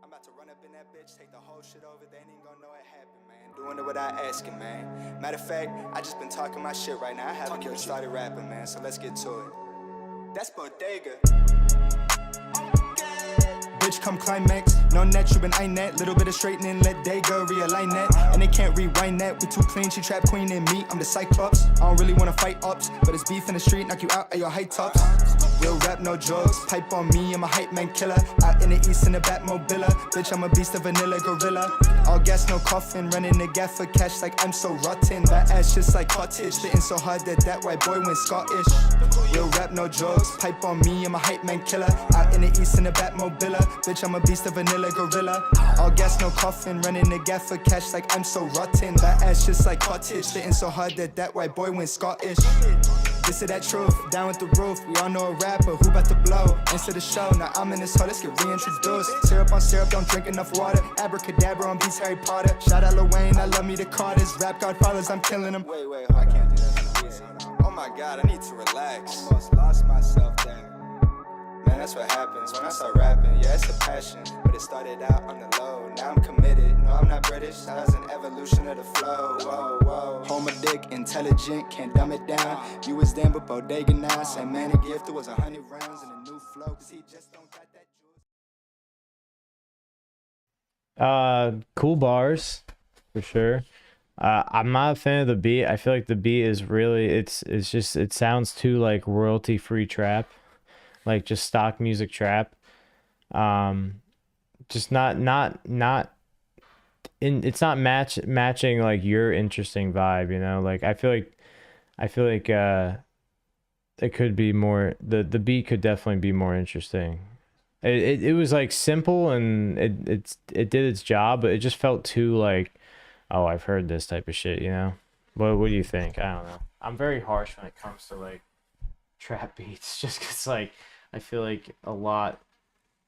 I'm about to run up in that bitch, take the whole shit over. They ain't even gonna know it happened, man. Doing it without asking, man. Matter of fact, I just been talking my shit right now. I haven't even started rapping, man. So let's get to it. That's Bodega. Bitch, come climax. No net, you been eyeing that. Little bit of straightening, let day go realign that. And they can't rewind that. We too clean, she trap queen and me. I'm the Cyclops. I don't really wanna fight ups, but it's beef in the street, knock you out at your high tops. Real rap, no drugs. Pipe on me, I'm a Hypeman killer. Out in the east in the Batmobile. Bitch, I'm a beast of vanilla gorilla. All gas, no coffin. Running the gap for cash like I'm so rotten. That ass just like cottage. Hitting so hard that white boy went Scottish. Real rap, no drugs. Pipe on me, I'm a Hypeman killer. Out in the east in the Batmobile. Bitch, I'm a beast of vanilla gorilla. All gas, no coffin. Running the gap for cash like I'm so rotten. That ass just like cottage. Hitting so hard that white boy went Scottish. This is that truth, down with the roof. We all know a rapper who about to blow. Into the show, now I'm in this hole, let's get reintroduced. Syrup on syrup, don't drink enough water. Abracadabra on beats, Harry Potter. Shout out Lil Wayne, I love me the Carters. Rap godfathers, I'm killing them. Wait, I can't do that easy. Oh my god, I need to relax. Almost lost myself there. Man, that's what happens when I start rapping. Yeah, it's a passion, but it started out on the low. Now I'm committed. No, I'm not British. That was an evolution of the flow. Whoa, whoa. Home a dick, intelligent, can't dumb it down. You was then, but bodega now. Same man a gift. It was 100 rounds and a new flow. Cause he just don't got that juice. Cool bars, for sure. I'm not a fan of the beat. I feel like the beat is really it's just it sounds too like royalty free trap, like just stock music trap. Just not it's not matching like your interesting vibe, you know? Like I feel like it could be more, the beat could definitely be more interesting. It was like simple and it did its job, but it just felt too like, oh, I've heard this type of shit, you know? What do you think? I don't know. I'm very harsh when it comes to like trap beats, just because like I feel like a lot,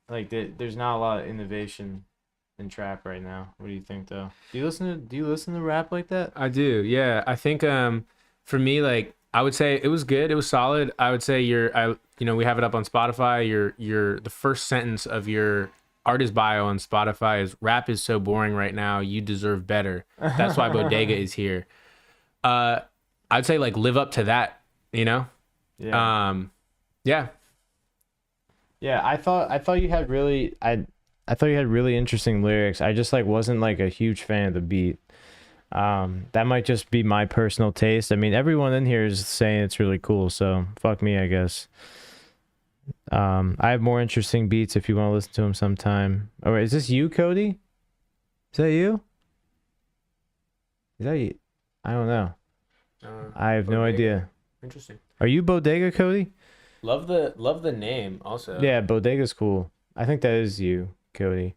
like there's not a lot of innovation in trap right now. What do you think though? Do you listen to rap like that? I do. Yeah, I think for me, like I would say it was good. It was solid. I would say we have it up on Spotify. Your the first sentence of your artist bio on Spotify is "Rap is so boring right now. You deserve better. That's why Bodega is here." I'd say like live up to that. You know. Yeah. Yeah. Yeah. I thought you had really interesting lyrics. I just like wasn't like a huge fan of the beat. That might just be my personal taste. I mean, everyone in here is saying it's really cool, so fuck me, I guess. I have more interesting beats if you want to listen to them sometime. All right, is this you, Cody? Is that you? Is that you? I don't know. I have no idea. Interesting. Are you Bodega, Cody? Love the name also. Yeah, Bodega's cool. I think that is you, Cody.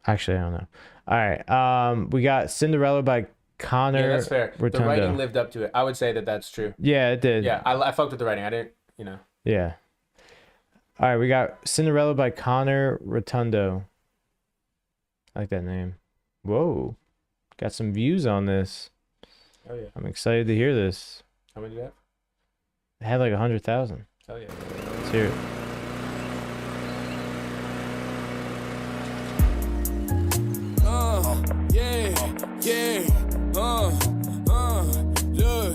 Actually, I don't know. All right. We got Cinderella by Connor. Yeah, that's fair. Rotundo. The writing lived up to it. I would say that that's true. Yeah, it did. Yeah, I fucked with the writing. I didn't, you know. Yeah. All right, we got Cinderella by Connor Rotundo. I like that name. Whoa. Got some views on this. Oh yeah. I'm excited to hear this. How many do you have? It had like 100,000. Oh yeah. Let's hear it. Look,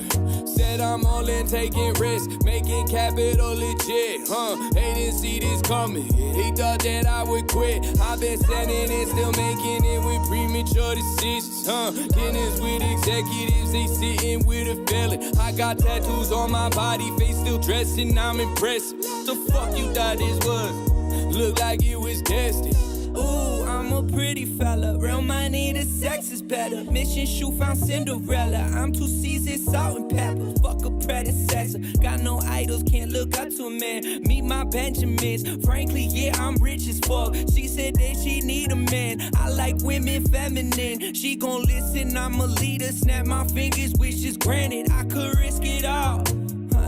said I'm all in taking risks, making capital legit, They didn't see this coming, they thought that I would quit. I've been standing and still making it with premature decisions, Dinners with executives, they sitting with a feeling. I got tattoos on my body, face still dressing, I'm impressed. The fuck you thought this was? Look like it was destined. Ooh, I'm a pretty fella. Real money, the sex is better. Mission shoe found Cinderella. I'm too seasoned, salt and pepper. Fuck a predecessor. Got no idols, can't look up to a man. Meet my Benjamins. Frankly, yeah, I'm rich as fuck. She said that she need a man. I like women feminine. She gon' listen, I'm a leader. Snap my fingers, wishes granted. I could risk it all.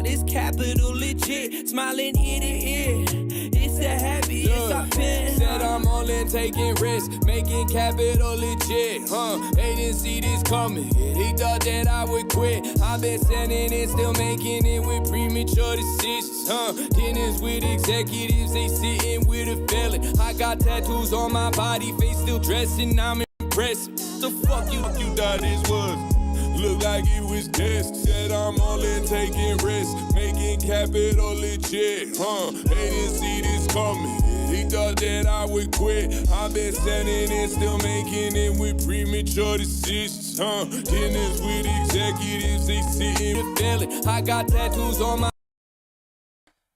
This capital legit, smiling ear to ear. It's the happiest I've been. Said I'm all in taking risks, making capital legit. They didn't see this coming. They thought that I would quit. I've been standing and still making it with premature decisions. Dinners with executives, they sitting with a feeling. I got tattoos on my body, face still dressing, I'm impressed. The fuck you thought this was? Look like it was destined. Said I'm all in taking risks, making capital legit, They didn't see this coming. They thought that I would quit. I've been standing and still making it with premature decisions. Dinners with executives, they sitting and failing. I got tattoos on my.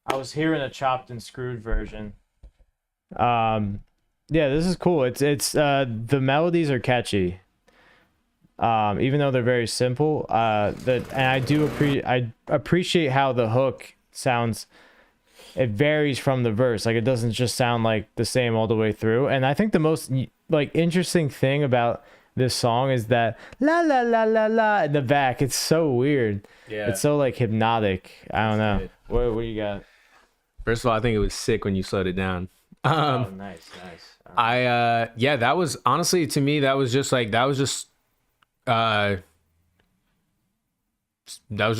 I was hearing a chopped and screwed version. Yeah, this is cool. It's the melodies are catchy. Even though they're very simple, and I appreciate how the hook sounds. It varies from the verse. Like, it doesn't just sound like the same all the way through. And I think the most like interesting thing about this song is that la la la la la in the back. It's so weird. Yeah. It's so like hypnotic. I don't know. What do you got? First of all, I think it was sick when you slowed it down. Oh, nice. Yeah, that was honestly, to me, that was just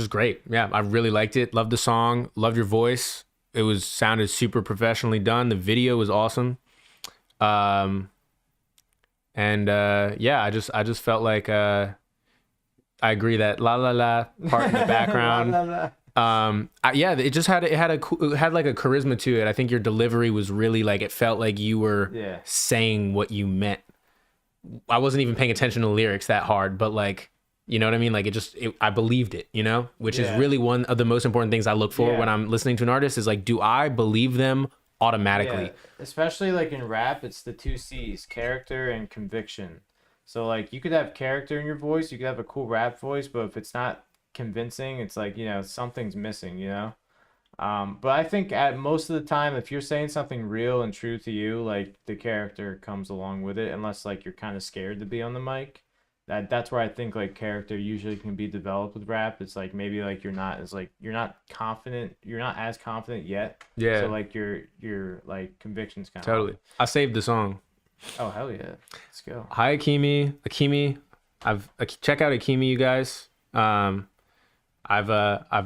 great. Yeah, I really liked it. Loved the song. Loved your voice. It was sounded super professionally done. The video was awesome. Yeah, I just felt like I agree that la la la part in the background. Yeah, it just had like a charisma to it. I think your delivery was really like, it felt like you were saying what you meant. I wasn't even paying attention to the lyrics that hard, but like, you know what I mean? Like, I believed it, you know, which is really one of the most important things I look for when I'm listening to an artist is like, do I believe them automatically? Yeah. Especially like in rap, it's the 2 C's, character and conviction. So like, you could have character in your voice, you could have a cool rap voice, but if it's not convincing, it's like, you know, something's missing, you know. But I think at most of the time, if you're saying something real and true to you, like, the character comes along with it, unless like you're kind of scared to be on the mic. That's where I think like character usually can be developed with rap. It's like, maybe like you're not as confident yet. Yeah. So like your like conviction's kind of Totally. I saved the song. Oh hell yeah, let's go. Hi Akimi. Check out Akimi, you guys. I've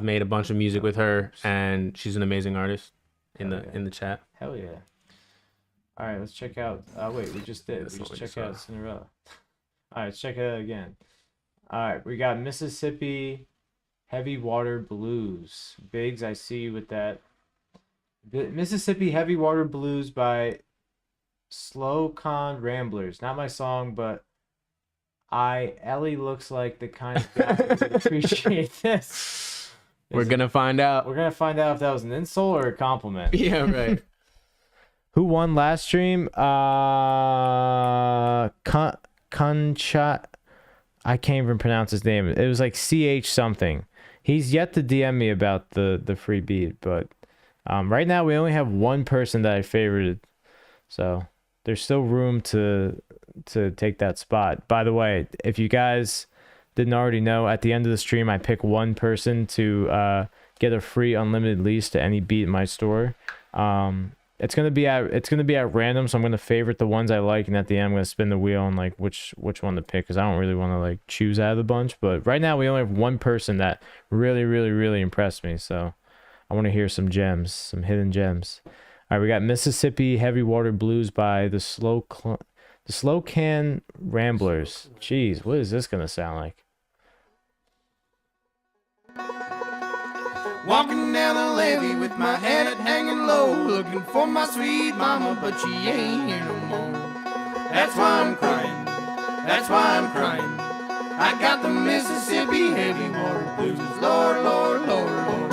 made a bunch of music with her, and she's an amazing artist in the chat. Hell yeah. All right, let's check out. Wait, we just did. We just checked out Cinderella. All right, let's check it out again. All right, we got Mississippi Heavy Water Blues. Biggs, I see you with that. The Mississippi Heavy Water Blues by Slow Con Ramblers. Not my song, but Ellie looks like the kind of guy who would appreciate this. We're gonna find out. We're gonna find out if that was an insult or a compliment. Yeah, right. Who won last stream? Concha. I can't even pronounce his name. It was like CH something. He's yet to DM me about the free beat, but right now we only have one person that I favorited, so there's still room to take that spot. By the way, if you guys didn't already know, at the end of the stream I pick one person to get a free unlimited lease to any beat in my store. It's gonna be at random, so I'm gonna favorite the ones I like, and at the end I'm gonna spin the wheel and like which one to pick, because I don't really want to like choose out of the bunch. But right now we only have one person that really impressed me, so I want to hear some gems, some hidden gems. All right, we got Mississippi Heavy Water Blues by the Slow Can Ramblers. Jeez, what is this gonna sound like? Walking down the levee with my head hanging low, looking for my sweet mama, but she ain't here no more. That's why I'm crying, that's why I'm crying. I got the Mississippi Heavy Water Blues. Lord, Lord, Lord, Lord.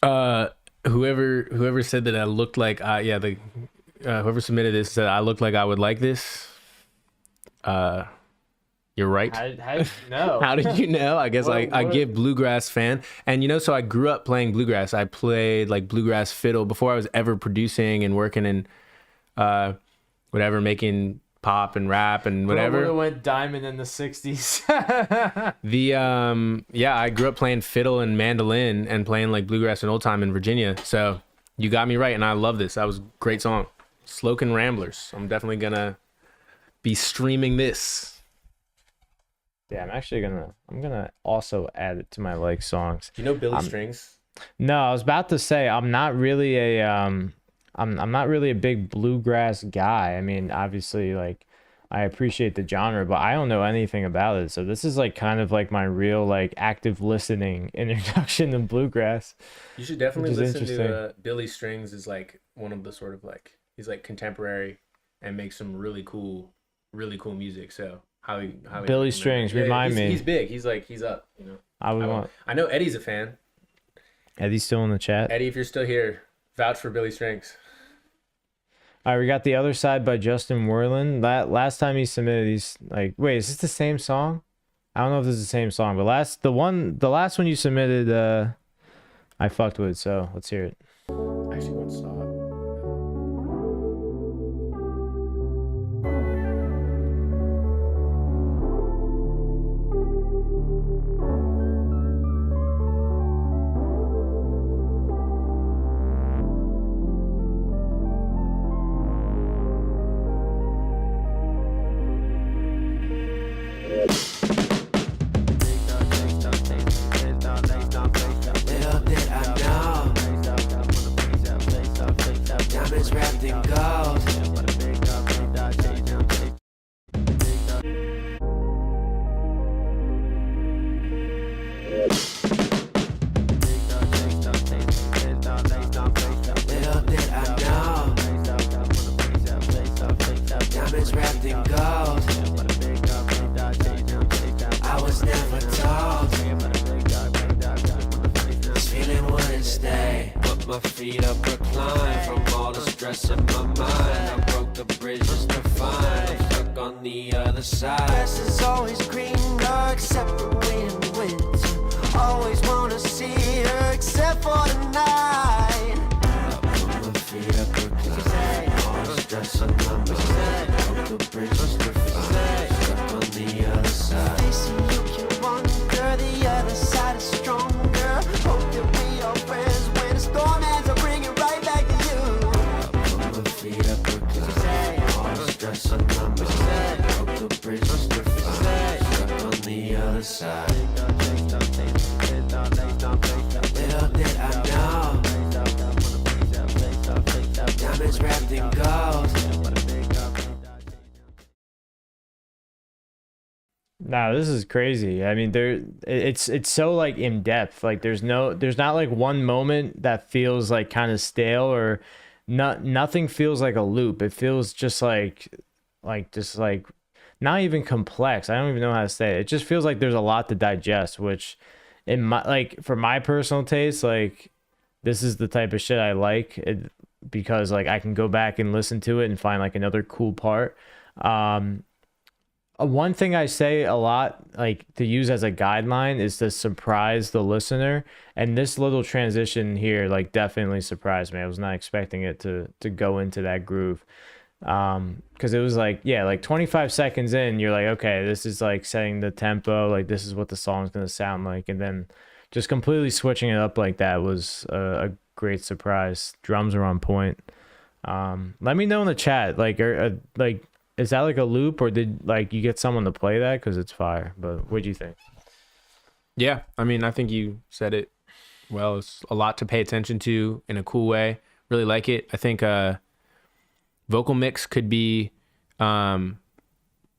Whoever said that I looked like whoever submitted this said I looked like I would like this. You're right. How did you know? How did you know? I guess I give bluegrass fan. And so I grew up playing bluegrass. I played like bluegrass fiddle before I was ever producing and working in making pop and rap and whatever. Bro went diamond in the 60s. I grew up playing fiddle and mandolin and playing like bluegrass and old time in Virginia. So you got me right, and I love this. That was a great song. Slocan Ramblers. I'm definitely gonna be streaming this. Yeah, I'm gonna also add it to my like songs. Do you know Billy Strings? No, I was about to say I'm not really a big bluegrass guy. I mean, obviously, like I appreciate the genre, but I don't know anything about it. So this is like kind of like my real like active listening introduction to bluegrass. You should definitely listen to Billy Strings. Is like one of the sort of like he's like contemporary and makes some really cool music. So how Billy Strings, remind me. He's big. He's up. I know Eddie's a fan. Eddie's still in the chat. Eddie, if you're still here, vouch for Billy Strings. All right, we got The Other Side by Justin Werlin. Last time he submitted, he's like, wait, is this the same song? I don't know if this is the same song, but the last one you submitted, I fucked with. So let's hear it. Actually, won't stop. Nah, this is crazy. I mean, it's so like in depth. Like there's not like one moment that feels like kind of stale or nothing feels like a loop. It feels just like not even complex. I don't even know how to say it. It just feels like there's a lot to digest, which for my personal taste, like this is the type of shit I like because like I can go back and listen to it and find like another cool part. One thing I say a lot, like to use as a guideline, is to surprise the listener. And this little transition here, like definitely surprised me. I was not expecting it to go into that groove. Because it was like, yeah, like 25 seconds in, you're like, okay, this is like setting the tempo. Like this is what the song's going to sound like. And then just completely switching it up like that was a great surprise. Drums are on point. Let me know in the chat, is that like a loop or did like you get someone to play that? Because it's fire. But what do you think? Yeah, I mean, I think you said it well. It's a lot to pay attention to in a cool way. Really like it. I think vocal mix could be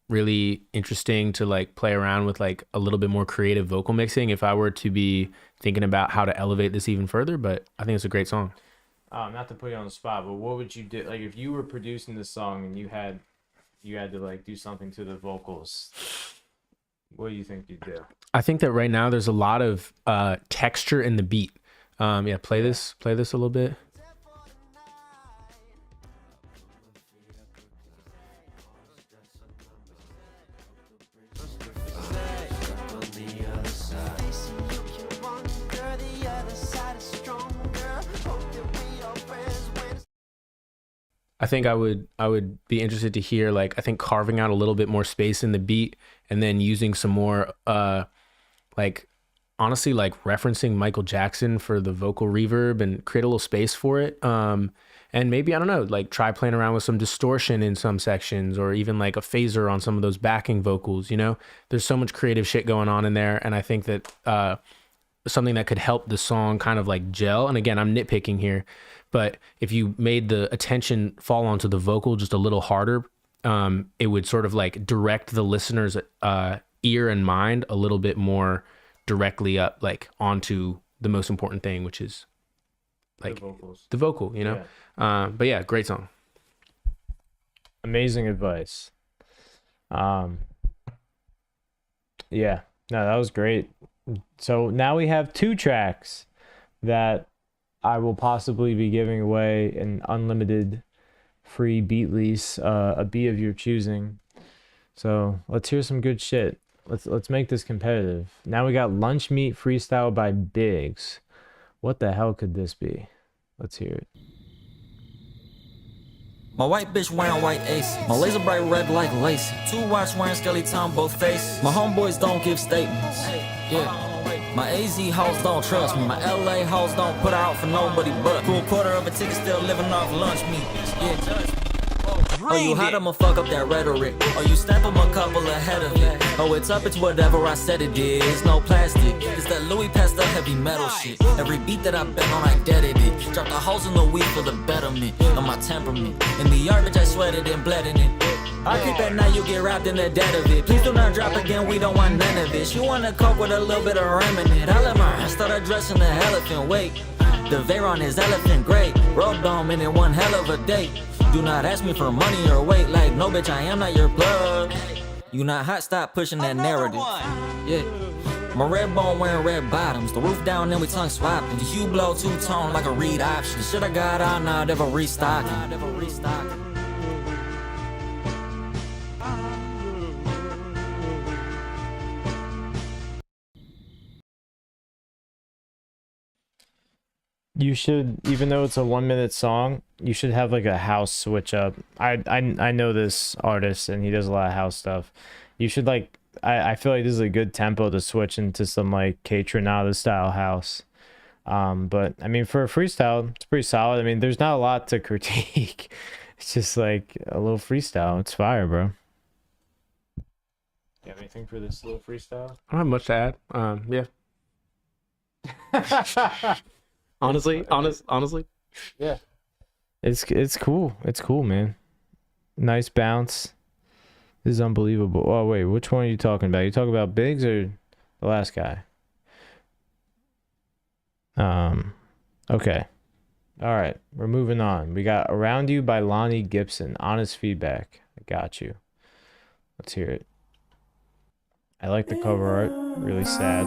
really interesting to like play around with, like a little bit more creative vocal mixing if I were to be thinking about how to elevate this even further. But I think it's a great song. Not to put you on the spot, but what would you do? Like if you were producing this song and you had to like do something to the vocals, what do you think you'd do? I think that right now there's a lot of texture in the beat. Yeah, play this a little bit. I think I would be interested to hear, like, I think carving out a little bit more space in the beat and then using some more like, honestly, like referencing Michael Jackson for the vocal reverb and create a little space for it. And maybe, I don't know, like try playing around with some distortion in some sections, or even like a phaser on some of those backing vocals, you know? There's so much creative shit going on in there, and I think that something that could help the song kind of like gel. And again, I'm nitpicking here, but if you made the attention fall onto the vocal just a little harder, it would sort of like direct the listener's ear and mind a little bit more directly up, like onto the most important thing, which is like the vocal, you know? Yeah. But yeah, great song. Amazing advice. Yeah, no, that was great. So now we have 2 tracks that I will possibly be giving away an unlimited free beat lease, a beat of your choosing. So let's hear some good shit. Let's make this competitive. Now we got Lunch Meat Freestyle by Biggs. What the hell could this be? Let's hear it. My white bitch wearing white ace. My laser bright red like lacy. 2 watch wearing skelly time both faces. My homeboys don't give statements. Yeah. My AZ hoes don't trust me. My LA hoes don't put out for nobody but. Cool quarter of a ticket still living off lunch meat. Yeah. Oh, you hot, I'ma fuck up that rhetoric. Oh, you stamp 'em a couple ahead of it. Oh, it's up, it's whatever I said it is. No plastic, it's that Louis Pastel heavy metal shit. Every beat that I've been on, I deaded it. Drop the holes in the weed for the betterment of my temperament. In the yard, bitch, I sweated and bled in it. I creep at night, you get wrapped in the dead of it. Please do not drop again, we don't want none of it. She wanna coke with a little bit of ram in it. I let my ass start addressing the elephant weight. The Veyron is elephant great. Road dome and it one hell of a date. Do not ask me for money or weight. Like, no bitch, I am not your plug. You not hot, stop pushing that narrative. Yeah. My red bone wearing red bottoms. The roof down and we tongue swapping. The hue blow 2-tone like a read option. Shit I got out now, never restocking. You should, even though it's a 1-minute song, you should have like a house switch up. I know this artist and he does a lot of house stuff. You should like, I feel like this is a good tempo to switch into some like K-Tronada style house. But I mean, for a freestyle, it's pretty solid. I mean, there's not a lot to critique. It's just like a little freestyle. It's fire, bro. You have anything for this little freestyle? I don't have much to add. Yeah. Honestly. Yeah. It's cool. It's cool, man. Nice bounce. This is unbelievable. Oh wait, which one are you talking about? You talking about Biggs or the last guy? Okay. All right, we're moving on. We got Around You by Lonnie Gibson. Honest feedback. I got you. Let's hear it. I like the cover art. Really sad.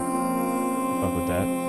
Fuck with that.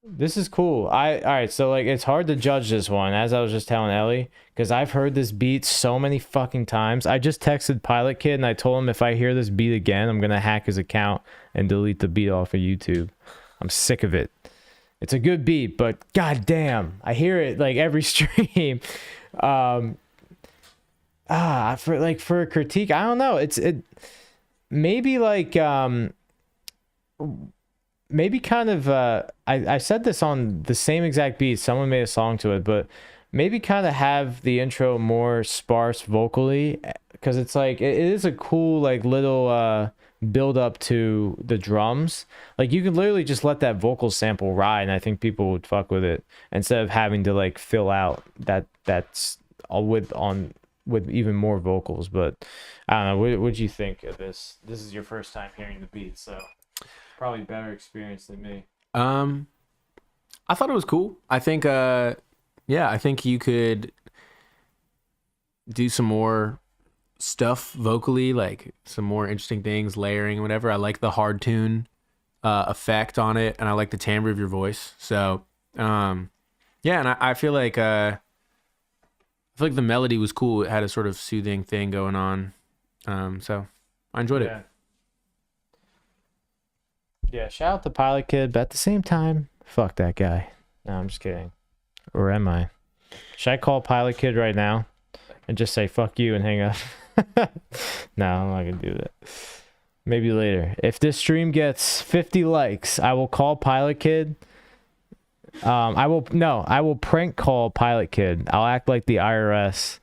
This is cool. All right, so like it's hard to judge this one, as I was just telling Ellie, because I've heard this beat so many fucking times. I just texted Pilot Kid and I told him if I hear this beat again, I'm gonna hack his account and delete the beat off of YouTube. I'm sick of it. It's a good beat, but goddamn, I hear it like every stream. For a critique, I don't know. It maybe like maybe kind of I said this on the same exact beat, someone made a song to it, but maybe kind of have the intro more sparse vocally, because it's like it is a cool like little build up to the drums. Like you can literally just let that vocal sample ride and I think people would fuck with it instead of having to like fill out that's all with even more vocals. But I don't know, what'd you think of this? This is your first time hearing the beat, so probably better experience than me. I thought it was cool. I think I think you could do some more stuff vocally, like some more interesting things, layering, whatever. I like the hard tune effect on it, and I like the timbre of your voice. So and I feel like the melody was cool. It had a sort of soothing thing going on. So I enjoyed it. Yeah, shout out to Pilot Kid, but at the same time, fuck that guy. No, I'm just kidding. Or am I? Should I call Pilot Kid right now and just say fuck you and hang up? No, I'm not gonna do that. Maybe later. If this stream gets 50 likes, I will call Pilot Kid. I will prank call Pilot Kid. I'll act like the IRS.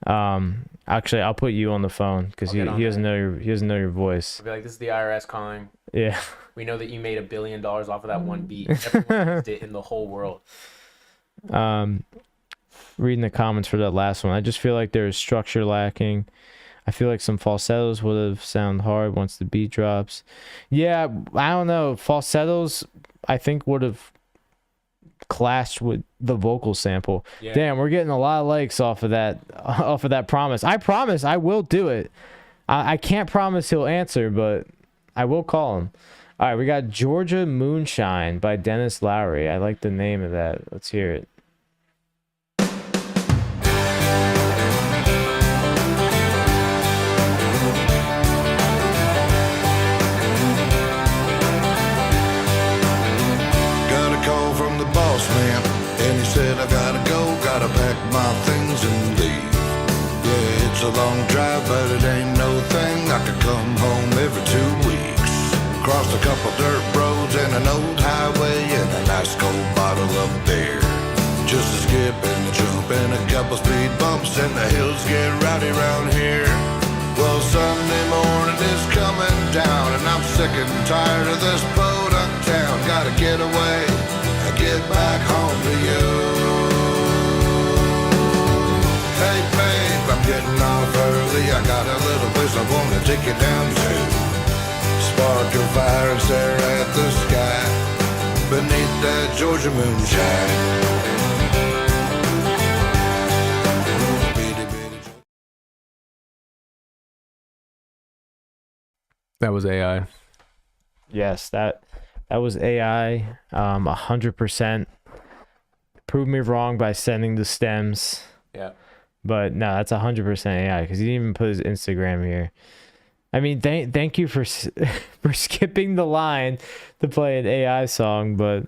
Actually, I'll put you on the phone because he doesn't know your voice. I'll be like, this is the IRS calling. Yeah. We know that you made $1 billion off of that one beat. Everyone used it in the whole world. Reading the comments for that last one, I just feel like there's structure lacking. I feel like some falsettos would have sound hard once the beat drops. Yeah, I don't know. Falsettos, I think, would have clashed with the vocal sample. Yeah. Damn, we're getting a lot of likes off of that promise. I promise I will do it. I can't promise he'll answer, but I will call him. All right, we got Georgia Moonshine by Dennis Lowry. I like the name of that. Let's hear it. Got a call from the boss man, and he said I gotta go, gotta pack my things and leave. Yeah, it's a long drive, but it ain't no thing. I could come home every 2 weeks. Crossed a couple dirt roads and an old highway and a nice cold bottle of beer. Just a skip and a jump and a couple speed bumps and the hills get rowdy round here. Well, Sunday morning is coming down and I'm sick and tired of this podunk town. Gotta get away and get back home to you. Hey babe, I'm getting off early. I got a little place I wanna take you down to. Spark your fire and stare at the sky beneath that Georgia moonshine. That was AI. Yes, that was AI. 100%. Prove me wrong by sending the stems. Yeah. But no, that's 100% AI because he didn't even put his Instagram here. I mean, thank you for skipping the line to play an AI song, but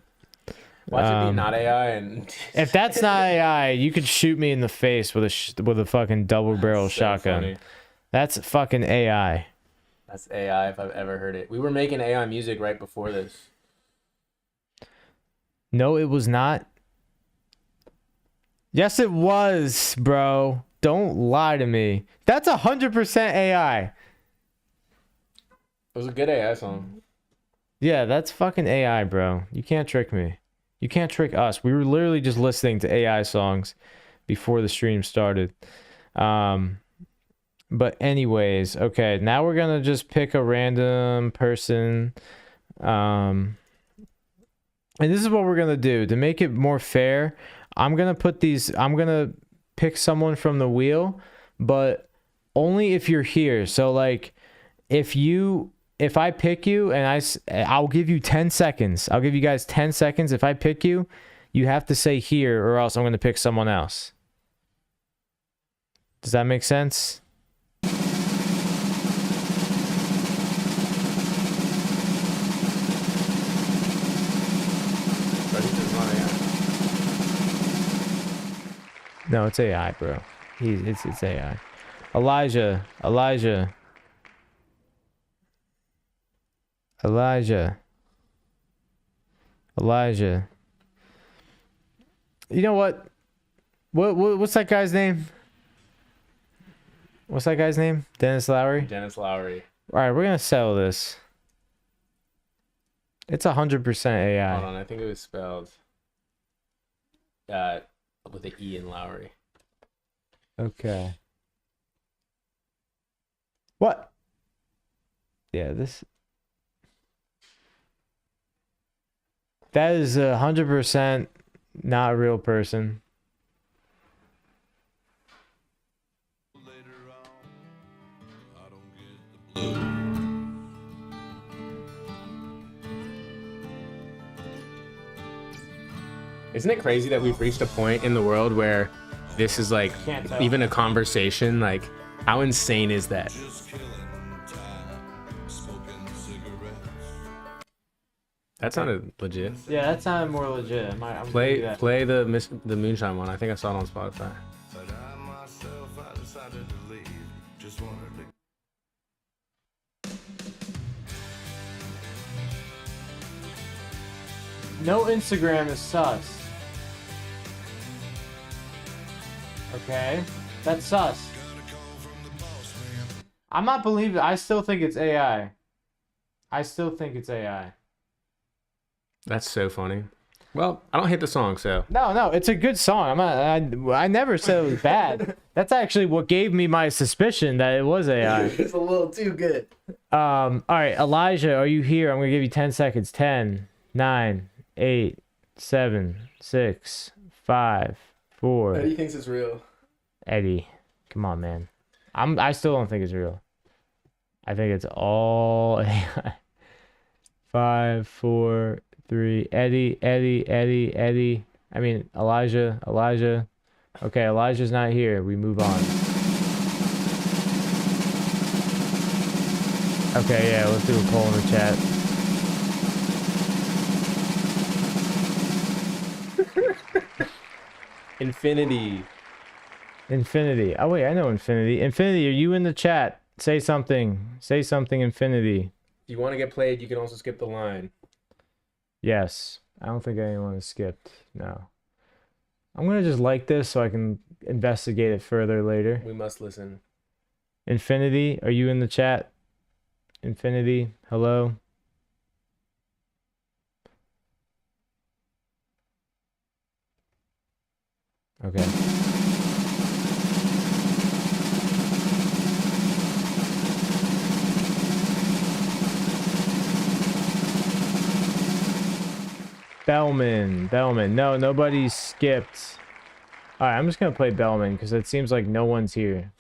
why should it be not AI? And if that's not AI, you could shoot me in the face with a fucking double barrel shotgun. Funny. That's fucking AI. That's AI if I've ever heard it. We were making AI music right before this. No, it was not. Yes, it was, bro. Don't lie to me. That's 100% AI. It was a good AI song. Yeah, that's fucking AI, bro. You can't trick me. You can't trick us. We were literally just listening to AI songs before the stream started. But anyways, okay, now we're going to just pick a random person. And this is what we're going to do. To make it more fair, I'm going to pick someone from the wheel, but only if you're here. So like if you if I pick you and I'll give you 10 seconds. I'll give you guys 10 seconds. If I pick you, you have to say here or else I'm going to pick someone else. Does that make sense? No, it's AI, bro. It's AI. Elijah. You know what? What's that guy's name? What's that guy's name? Dennis Lowry? Dennis Lowry. All right, we're going to settle this. It's 100% AI. Hold on, I think it was spelled with an E in Lowry. Okay. What? Yeah, that is 100% not a real person. Isn't it crazy that we've reached a point in the world where this is like even a conversation? Like, how insane is that? That sounded legit. Yeah, that sounded more legit. Play the Moonshine one. I think I saw it on Spotify. No Instagram is sus. Okay, that's sus. I'm not believing. I still think it's AI. That's so funny. Well, I don't hate the song, so. No, it's a good song. I never said it was bad. That's actually what gave me my suspicion that it was AI. It's a little too good. All right, Elijah, are you here? I'm gonna give you 10 seconds. 10, 9, 8, 7, 6, 5, 4. Eddie thinks it's real. Eddie, come on, man. I still don't think it's real. I think it's all AI. 5, 4, 3. Eddie. I mean, Elijah. Okay, Elijah's not here. We move on. Okay, yeah, let's do a poll in the chat. Infinity. Oh, wait, I know Infinity. Infinity, are you in the chat? Say something, Infinity. If you want to get played, you can also skip the line. Yes. I don't think anyone has skipped. No. I'm going to just like this so I can investigate it further later. We must listen. Infinity, are you in the chat? Infinity, hello? Okay. Bellman. No, nobody skipped. All right, I'm just going to play Bellman because it seems like no one's here.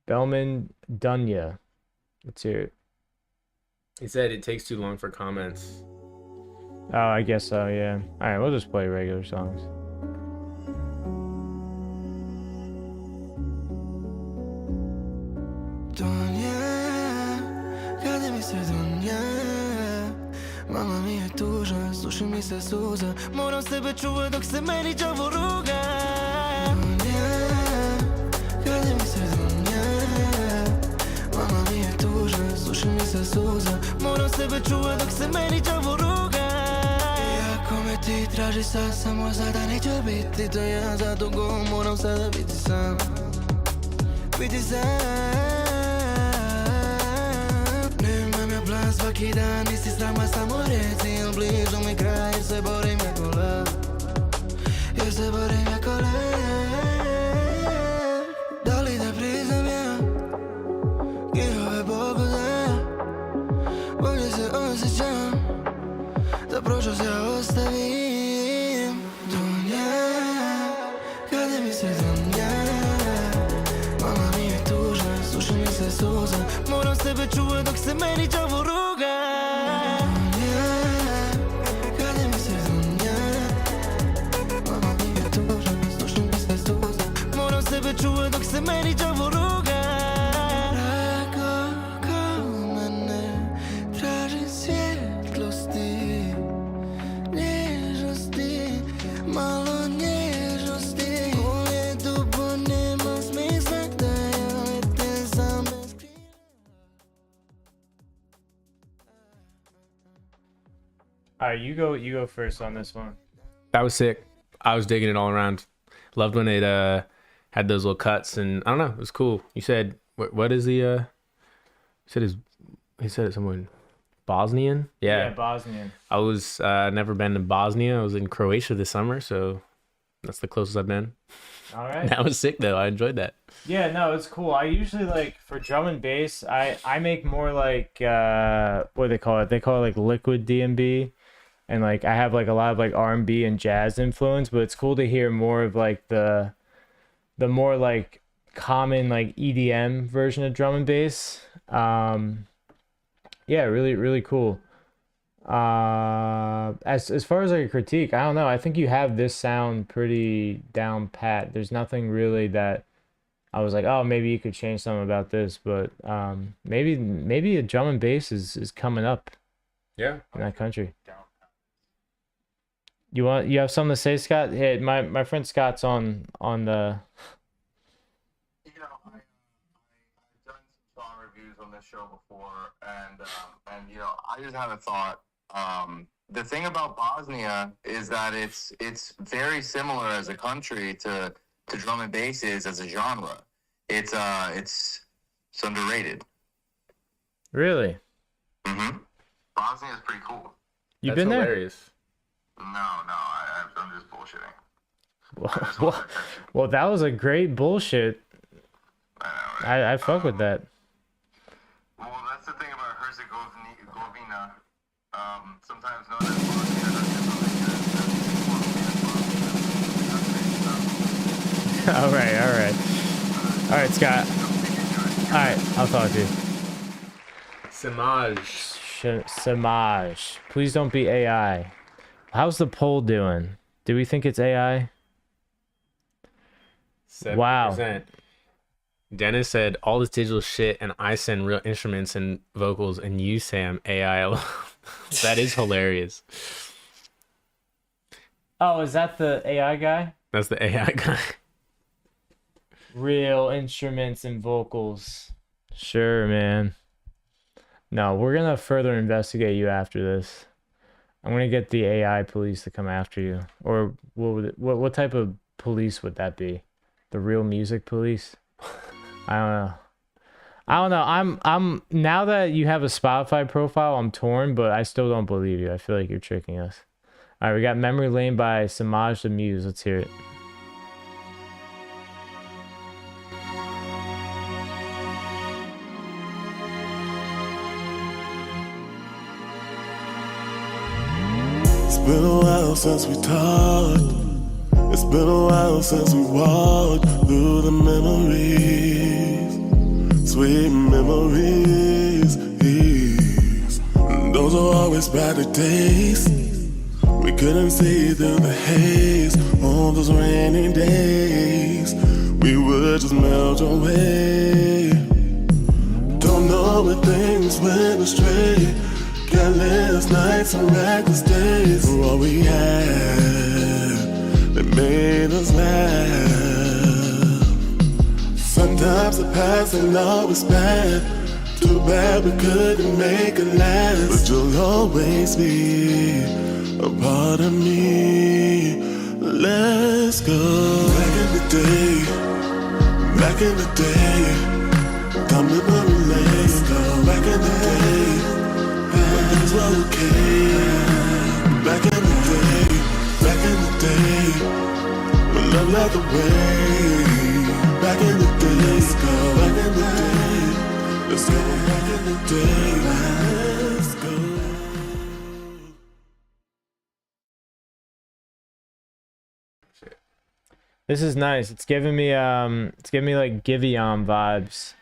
Bellman Dunya. Let's hear it. He said it takes too long for comments. Oh, I guess so, yeah. All right, we'll just play regular songs. Mama mi je tužna, slušaj mi se suza. Moram sebe čuvat dok se meni đavo ruga. Dunja, kada mi se dunja. Mama mi je tužna, slušaj mi se suza. Moram sebe čuvat dok se meni đavo ruga. Iako me ti traži sad, samo sada neću biti to ja. Zato go moram sada biti sam. Svaki dan isti strama, samo reci jel blizu mi kraj. Jer se borim jako lav. Da li da priznam ja njihove pokude. Bolje se osjećam da prošlost ja ostavim. Dunja, kada mi se dunja. Mama mi je tužna, slušaj mi se se uza. Moram sebe čuvat dok se meni đavo ruga. Kada mi se zunja, mama mi je tužna, slušam mi se suza. Moram sebe čuvat dok se meni đavo ruga. Drago kao mene, tražim svjetlosti, nježnosti, malo nježnosti. Uvijek dubo nema smisla da ja letem sam bez krila. All right, you go first on this one. That was sick. I was digging it all around. Loved when it had those little cuts, and I don't know, it was cool. You said what is the he said it somewhere in Bosnian? Yeah, Bosnian. I was never been to Bosnia. I was in Croatia this summer, so that's the closest I've been. All right. That was sick though. I enjoyed that. Yeah, no, it's cool. I usually like for drum and bass, I make more like what do they call it? They call it like liquid D&B. And like I have like a lot of like R&B and jazz influence, but it's cool to hear more of like the more like common like EDM version of drum and bass. Yeah, really really cool. As far as like a critique, I don't know. I think you have this sound pretty down pat. There's nothing really that I was like, oh, maybe you could change something about this, but maybe a drum and bass is coming up. Yeah. In that country. You have something to say, Scott? Hey, my friend Scott's on the. You know, I've done some song reviews on this show before, and you know, I just had a thought. The thing about Bosnia is that it's very similar as a country to drum and bass is as a genre. It's underrated. Really? Mm-hmm. Bosnia is pretty cool. You've been there? Hilarious. No, I'm just bullshitting. Well, that was a great bullshit. I know, right? I fuck with that. Well, that's the thing about Herzegovina. Sometimes known as Bosnia, All right, Scott. All right, I'll talk to you. Samaj. Please don't be AI. How's the poll doing? Do we think it's AI? 7%. Wow. Dennis said all this digital shit, and I send real instruments and vocals, and you, Sam, AI. That is hilarious. Oh, is that the AI guy? That's the AI guy. Real instruments and vocals. Sure, man. No, we're gonna further investigate you after this. I'm gonna get the AI police to come after you. Or what type of police would that be? The real music police? I don't know. I'm now that you have a Spotify profile, I'm torn, but I still don't believe you. I feel like you're tricking us. All right, we got Memory Lane by Samaj the Muse. Let's hear it. It's been a while since we talked. It's been a while since we walked through the memories, sweet memories. Those are always better days. We couldn't see through the haze on those rainy days. We would just melt away. Don't know where things went astray. Careless nights and reckless days were all we had. They made us laugh. Sometimes the past ain't always bad. Too bad we couldn't make it last. But you'll always be a part of me. Let's go. Back in the day, back in the day. Come to memory lane. Let's go. Back in the day, when things were okay. Back in the day, back in the day, when love led the way. Back in the day, let's go. Back in the day, let's go. Back in the day, let's go. This is nice. It's giving me like Giveon vibes.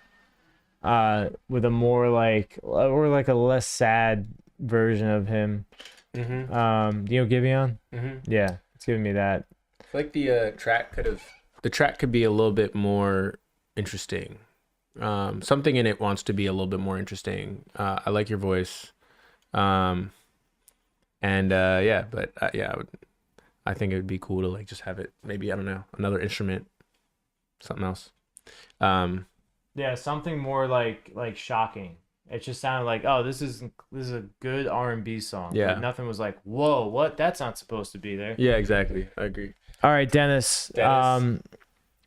with a more like or like a less sad version of him. Mm-hmm. You know, Giveon? Mm-hmm. Yeah, it's giving me that. I feel like the track could be a little bit more interesting. Something in it wants to be a little bit more interesting. I like your voice. Yeah, but I think it would be cool to like just have it maybe, I don't know, another instrument, something else. Yeah, something more like shocking. It just sounded like, oh, this is a good R&B song. Yeah. But nothing was like, whoa, what? That's not supposed to be there. Yeah, exactly. I agree. All right, Dennis.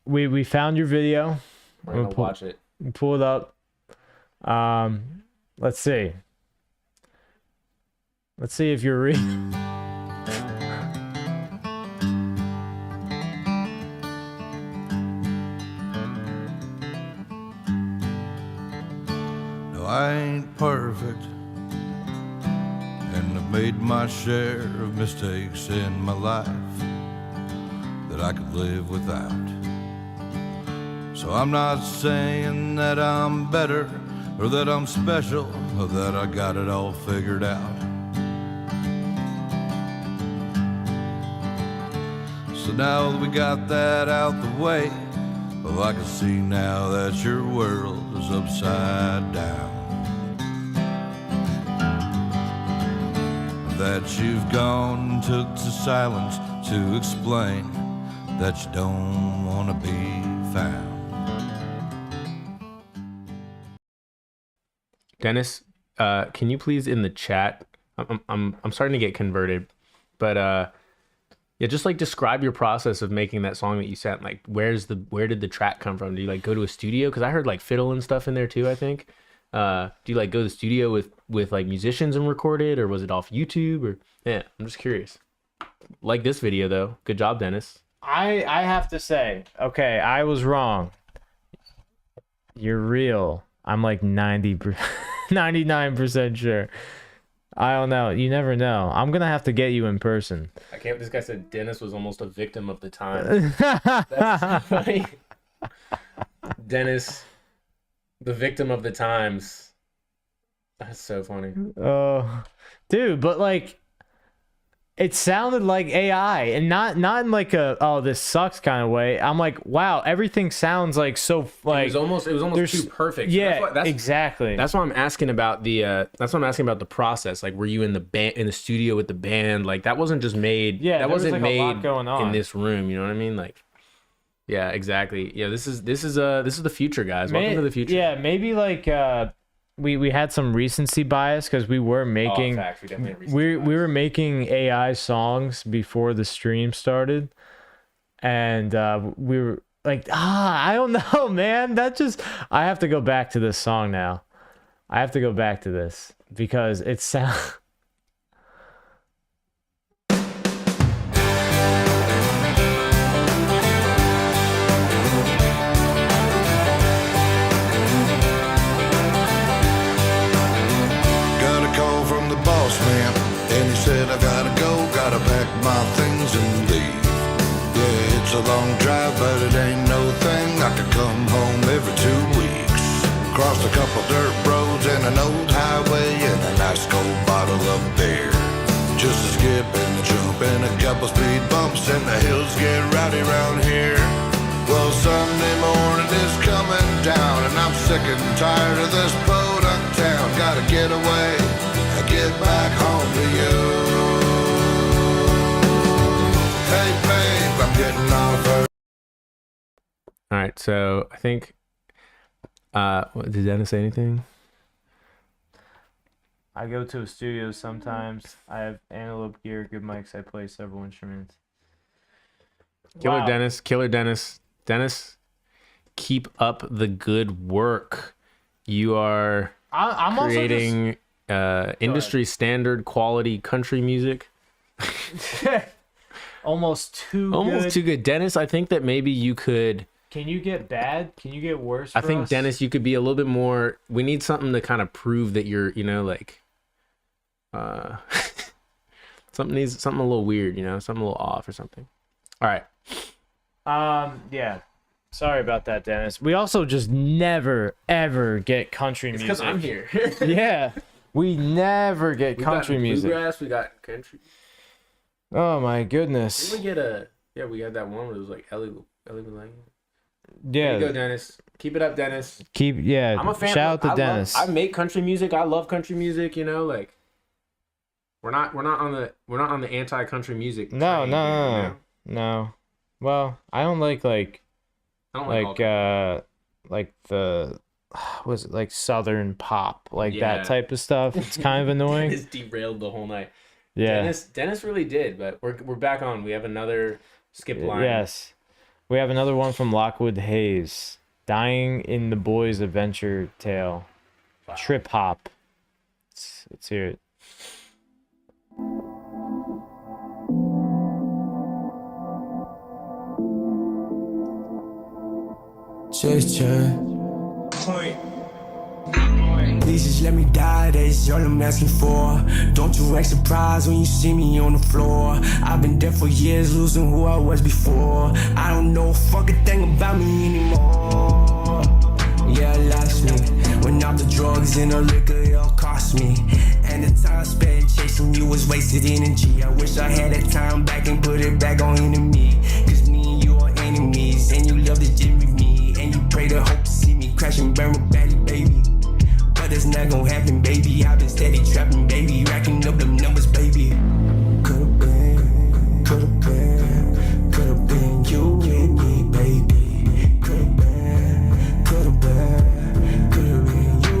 We found your video. We're gonna watch it. Pull it up. Let's see. Let's see if you're real. No, I ain't perfect, and I've made my share of mistakes in my life that I could live without. So I'm not saying that I'm better or that I'm special or that I got it all figured out. So now that we got that out the way, well, I can see now that your world is upside down. That you've gone and took to silence to explain that you don't want to be found. Dennis, can you please in the chat? I'm starting to get converted, but yeah, just like describe your process of making that song that you sent. Like, where did the track come from? Do you like go to a studio? Because I heard like fiddle and stuff in there too, I think. Do you like go to the studio with like musicians and record it, or was it off YouTube? Or yeah, I'm just curious. Like this video though. Good job, Dennis. I have to say, okay, I was wrong. You're real. I'm like 99% sure. I don't know. You never know. I'm gonna have to get you in person. I can't. This guy said Dennis was almost a victim of the time. That's funny. Dennis, the victim of the times. That's so funny. Oh, dude, but like, it sounded like AI, and not in like a oh this sucks kind of way. I'm like, wow, everything sounds like so like it was almost too perfect. Yeah, exactly. That's why I'm asking about the process. Like, were you in the studio with the band? Like, that wasn't just made. Yeah, that wasn't like made a lot going on in this room. You know what I mean? Like, yeah, exactly. Yeah, this is the future, guys. Welcome to the future. Yeah, maybe like we had some recency bias because we were making we were making AI songs before the stream started, and we were like, I don't know, man. I have to go back to this song now. I have to go back to this because it sounds. And he said, I gotta go, gotta pack my things and leave. Yeah, it's a long drive, but it ain't no thing. I could come home every 2 weeks. Crossed a couple dirt roads and an old highway and a nice cold bottle of beer. Just a skip and a jump and a couple speed bumps and the hills get rowdy round here. Well, Sunday morning is coming down and I'm sick and tired of this podunk town. Gotta get away. Get back home to you. Hey babe, I'm getting off her. All right, so I think did Dennis say anything? I go to a studio sometimes. I have analog gear, good mics. I play several instruments. Killer Wow. Dennis. Dennis, keep up the good work. You are I'm creating also industry standard quality country music. almost too good. Dennis, I think that maybe you could. Can you get bad? Can you get worse? I think, Dennis, you could be a little bit more. We need something to kind of prove that you're, like, something a little weird, something a little off or something. All right. Yeah. Sorry about that, Dennis. We also just never ever get country music. Because I'm here. Yeah, we never get We country got music. bluegrass, we got country. Oh my goodness. Didn't we get a? Yeah, we had that one where it was like Ellie Lang. Yeah. There you go, Dennis. Keep it up, Dennis. Yeah. I'm a fan. Shout out to Dennis. I make country music. I love country music. You know, like we're not on the anti-country music. No, train no, here, no, you know? no. Well, I don't like I don't like the was it like southern pop, like Yeah. that type of stuff. It's kind of annoying. Dennis derailed the whole night. Yeah. Dennis really did, but we're back on. We have another skip line. Yes. We have another one from Lockwood Hayes. Dying in the Boy's Adventure Tale. Wow. Trip hop. Let's hear it. Chase. Please just let me die, that's all I'm asking for. Don't you act surprised when you see me on the floor. I've been dead for years, losing who I was before. I don't know a fucking thing about me anymore. Yeah, I lost me. When all the drugs and the liquor, it all cost me. And the time spent chasing you was wasted energy. I wish I had that time back and put it back on into me. Cause me and you are enemies, and you love the gym with me. And you pray to hope to see me crash and burn with badly, baby. But it's not gonna happen, baby. I've been steady trapping, baby. Racking up them numbers, baby. Could've been you with me, baby. Could've been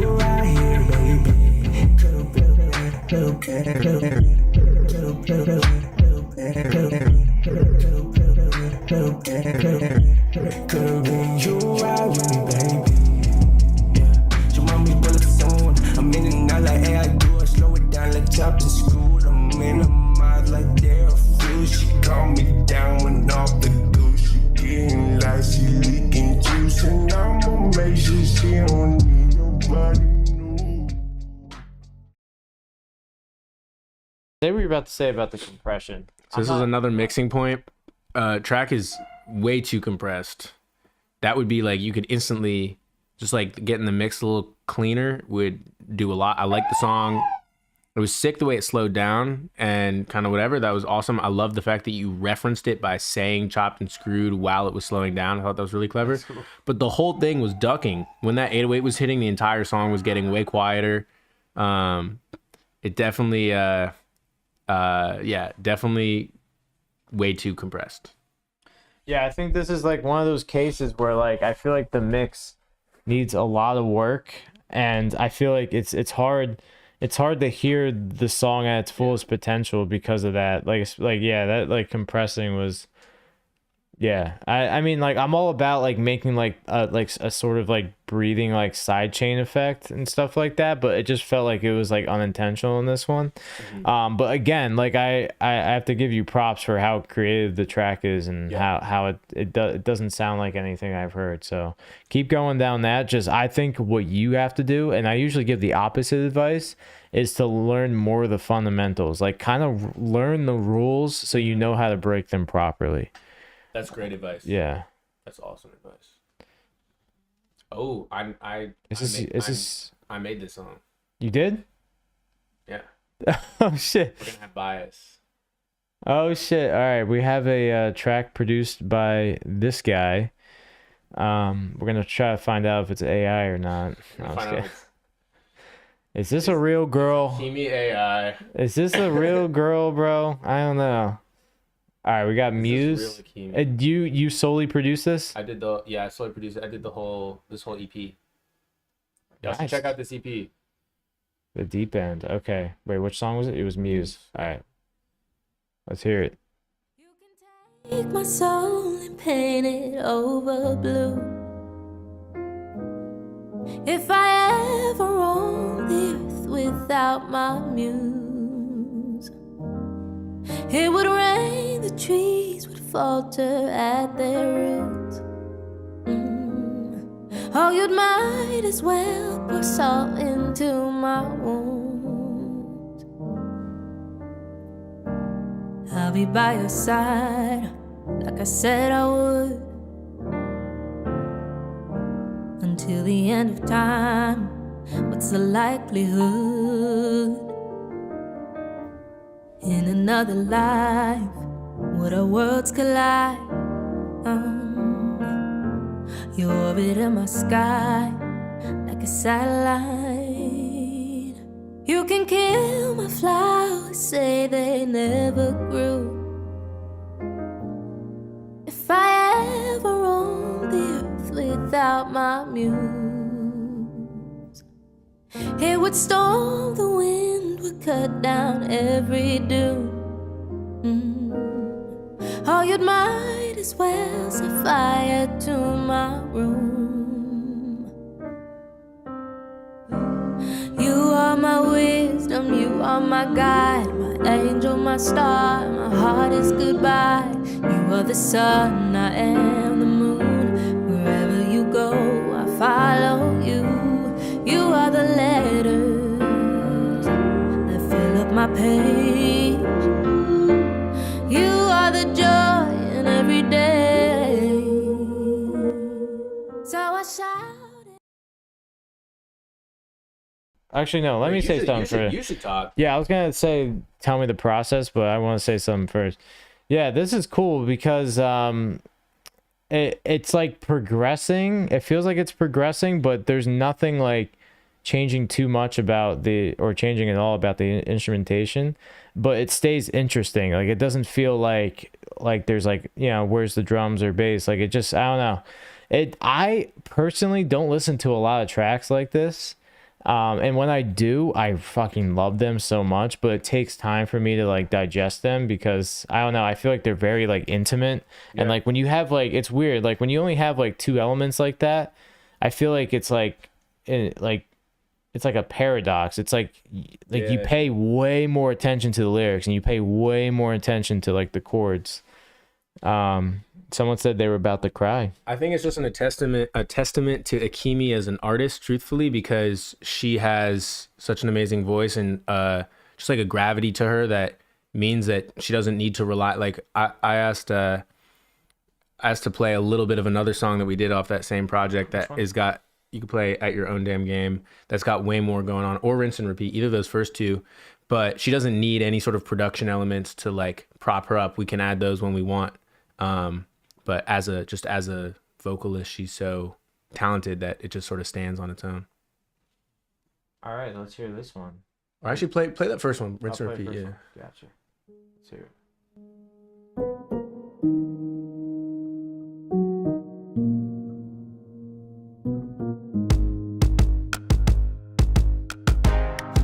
you right here, baby. Could've been you right with me, baby. I'm in and out like hey, I do it, slow it down like chopped and screwed. I'm in her mind like they're a fool. She calm me down when off the goose. She getting like she leaking juice, and I'ma make sure she don't need nobody new. Say what you're about to say about the compression. So this is another mixing point. Track is way too compressed. That would be like you could instantly just like getting the mix a little cleaner would do a lot. I like the song. It was sick the way it slowed down and kind of whatever. That was awesome. I love the fact that you referenced it by saying chopped and screwed while it was slowing down. I thought that was really clever. But the whole thing was ducking. When that 808 was hitting, the entire song was getting way quieter. It definitely, definitely way too compressed. Yeah, I think this is like one of those cases where like I feel like the mix needs a lot of work, and I feel like it's hard to hear the song at its fullest potential because of that. That compressing was I mean like I'm all about like making like a sort of like breathing like side chain effect and stuff like that, but it just felt like it was like unintentional in this one. But again, like I have to give you props for how creative the track is and how it doesn't sound like anything I've heard. So keep going down that. Just I think what you have to do, and I usually give the opposite advice, is to learn more of the fundamentals, like kind of learn the rules so you know how to break them properly. That's great advice. Yeah. That's awesome advice. Oh, I made this song. You did? Yeah. Oh shit. We're gonna have bias. Oh shit. All right, we have a track produced by this guy. We're gonna try to find out if it's AI or not. No, I'm just kidding. Is this a real girl? See me AI. Is this a real girl, bro? I don't know. All right, we got Muse. You solely produced this? I solely produced it. I did this whole EP. Yeah, Nice. check out this EP. The Deep End. Okay. Wait, which song was it? It was Muse. All right. Let's hear it. Take my soul and paint it over blue. If I ever roam the earth without my muse, it would rain, the trees would falter at their roots. Oh, you'd might as well pour salt into my wounds. I'll be by your side, like I said I would. till the end of time. What's the likelihood? In another life, would our worlds collide? You orbit in my sky like a satellite. You can kill my flowers, say they never grew. If I ever roam the earth without my muse, it would storm, the wind would cut down every dune. Oh, you'd might as well set fire to my room. You are my wisdom, you are my guide, my angel, my star, my heart is goodbye. You are the sun, I am the moon. Wherever you go, I follow you. You are the letters that fill up my page. You are the joy in every day. So I shout. Actually, no. Let me say something first. You should talk. Yeah, I was gonna say, tell me the process, but I want to say something first. Yeah, this is cool because it's like progressing. It feels like it's progressing, but there's nothing like changing too much about changing at all about the instrumentation, but it stays interesting. Like it doesn't feel like there's like, you know, where's the drums or bass? Like it just, I don't know. I personally don't listen to a lot of tracks like this. And when I do, I fucking love them so much, but it takes time for me to like digest them because I don't know, I feel like they're very like intimate. Yeah. And like when you have like, it's weird, like when you only have like two elements like that, I feel like it's like it's like a paradox. It's like you pay way more attention to the lyrics and you pay way more attention to like the chords. Someone said they were about to cry. I think it's just a testament to Akimi as an artist, truthfully, because she has such an amazing voice and just like a gravity to her that means that she doesn't need to rely. Like I asked to play a little bit of another song that we did off that same project that is got, you can play At Your Own Damn Game. That's got way more going on, or Rinse and Repeat, either of those first two. But she doesn't need any sort of production elements to like prop her up. We can add those when we want. But as a vocalist, she's so talented that it just sort of stands on its own. All right, let's hear this one. Or actually play that first one, Rinse and Repeat. Yeah. Gotcha. Let's hear it.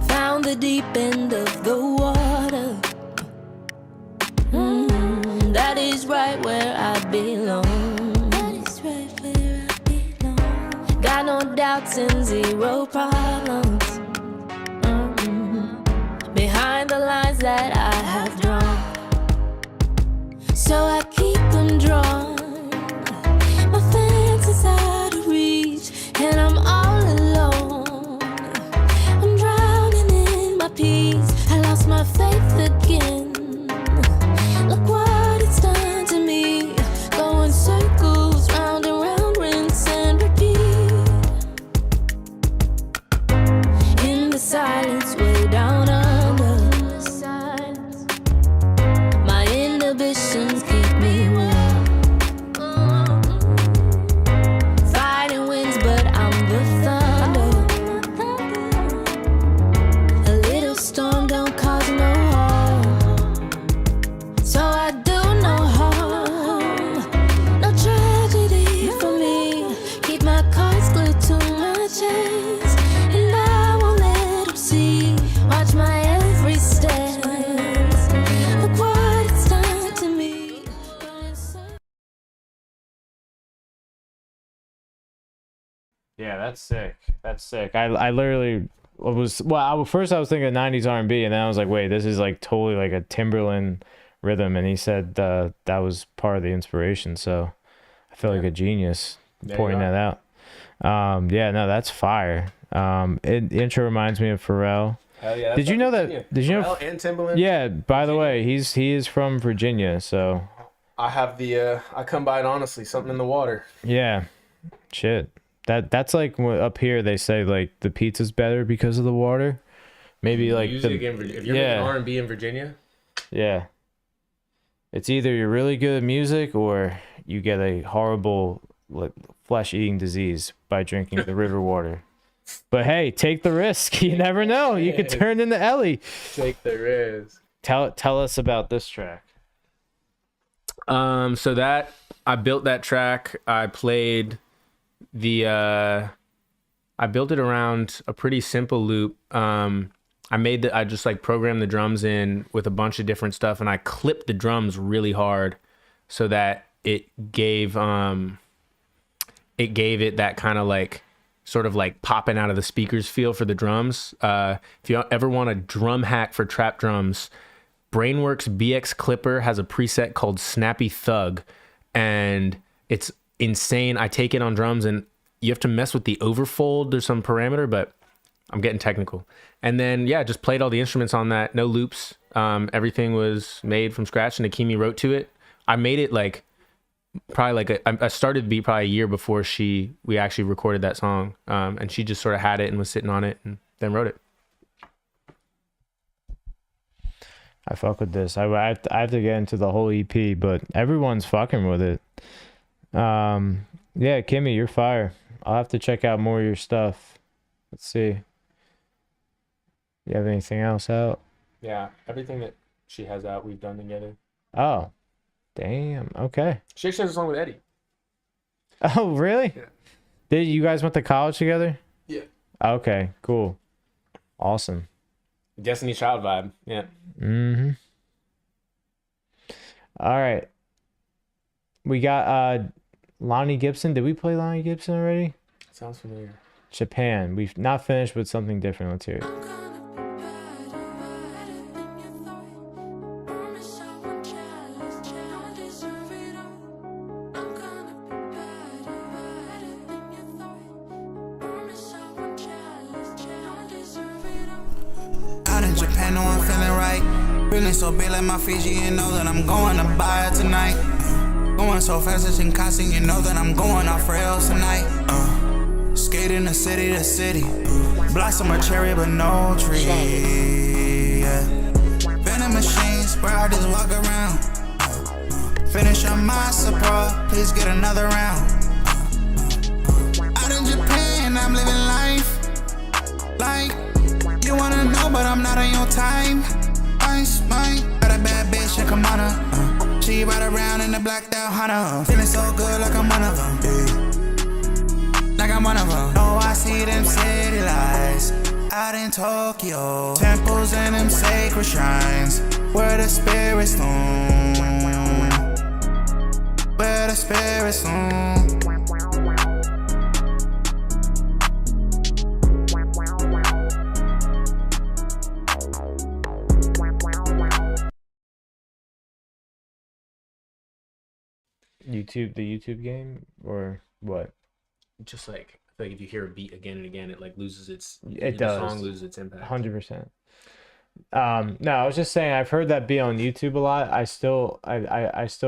Found the deep end of the water. That is right where I belong. That is right where I belong. Got no doubts and zero problems. Behind the lines that I have drawn, so I keep them drawn. My fence is out of reach, and I'm all alone. I'm drowning in my peace. I lost my faith again. Look what it's done to me. Going circles round and round, rinse and repeat. In the silence, way down under. My inhibitions keep me warm. Fighting winds, but I'm the thunder. A little storm don't cause no harm. So I do no harm, no tragedy for me. Keep my cards glued to my chest, and I won't let them see. Watch my every step. Look what it's done to me. Yeah, that's sick. That's sick. I literally first I was thinking 90s R&B, and then I was like, wait, this is like totally like a Timberland rhythm, and he said that was part of the inspiration. So I feel like a genius pointing that out. Yeah, no, that's fire. The intro reminds me of Pharrell. Hell yeah, did you know that? Did you know? Pharrell and Timberland? Yeah. By the way, he is from Virginia, so. I have I come by it honestly, something in the water. Yeah. Shit. That's like up here they say like the pizza's better because of the water. Maybe like music in Virginia. If you're making R&B in Virginia, yeah, it's either you're really good at music or you get a horrible like flesh-eating disease by drinking the river water. But hey, take the risk. You never know. You could turn into Ellie. take the risk. Tell us about this track. So that I built that track. I played I built it around a pretty simple loop. I just like programmed the drums in with a bunch of different stuff, and I clipped the drums really hard so that it gave it that kind of like sort of like popping out of the speakers feel for the drums. If you ever want a drum hack for trap drums, Brainworks BX Clipper has a preset called Snappy Thug, and it's insane. I take it on drums, and you have to mess with the overfold. There's some parameter, but I'm getting technical. And then, yeah, just played all the instruments on that. No loops. Everything was made from scratch, and Akimi wrote to it. I made it like probably like I started the beat probably a year before we actually recorded that song. And she just sort of had it and was sitting on it and then wrote it. I fuck with this. I have to get into the whole EP, but everyone's fucking with it. Yeah, Kimmy, you're fire. I'll have to check out more of your stuff. Let's see. You have anything else out? Yeah, everything that she has out, we've done together. Oh, damn. Okay. She actually has a song with Eddie. Oh, really? Yeah. Did you guys went to college together? Yeah. Okay, cool. Awesome. Destiny Child vibe. Yeah. Mm-hmm. All right. We got Lonnie Gibson. Did we play Lonnie Gibson already? Sounds familiar. Japan. We've not finished with something different. Let's hear it. Out in Japan, know I'm feeling right. Feeling so big like my Fiji, you know that I'm going to buy it tonight. Going so fast it's in constant, you know that I'm going off rails tonight. Skating the city to city. Blossom a cherry but no tree. Yeah. Vending machines where I just walk around. Finish on my support, please get another round. Out in Japan, I'm living life. Like, you wanna know, but I'm not on your time. Ice, mine, got a bad bitch in Kamana. She ride around in the blacked out Honda. Feeling so good like I'm one of them. Yeah. Like I'm one of them. Oh, I see them city lights out in Tokyo. Temples and them sacred shrines where the spirits roam. Where the spirits roam. The YouTube game or what? Just like I feel like if you hear a beat again and again, it like loses its. It the does. song loses its impact. 100%. No, I was just saying I've heard that beat on YouTube a lot. I still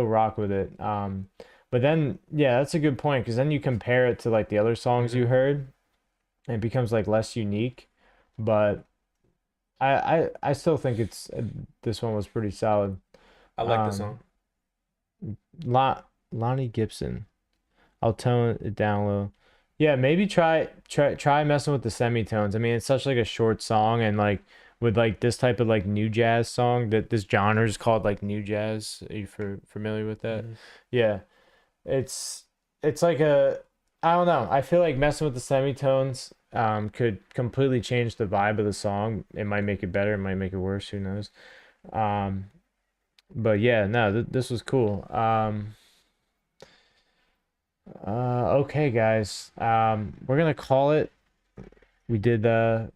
rock with it. But then yeah, that's a good point because then you compare it to like the other songs you heard, and it becomes like less unique. But I still think it's this one was pretty solid. I like the song. Lonnie Gibson. I'll tone it down low. Yeah, maybe try messing with the semitones. I mean, it's such like a short song, and like with like this type of like new jazz song, that this genre is called like new jazz. Are you familiar with that? Mm-hmm. Yeah. It's like I don't know. I feel like messing with the semitones could completely change the vibe of the song. It might make it better, it might make it worse, who knows. But yeah, no, this was cool. Okay, guys. We're gonna call it. We did a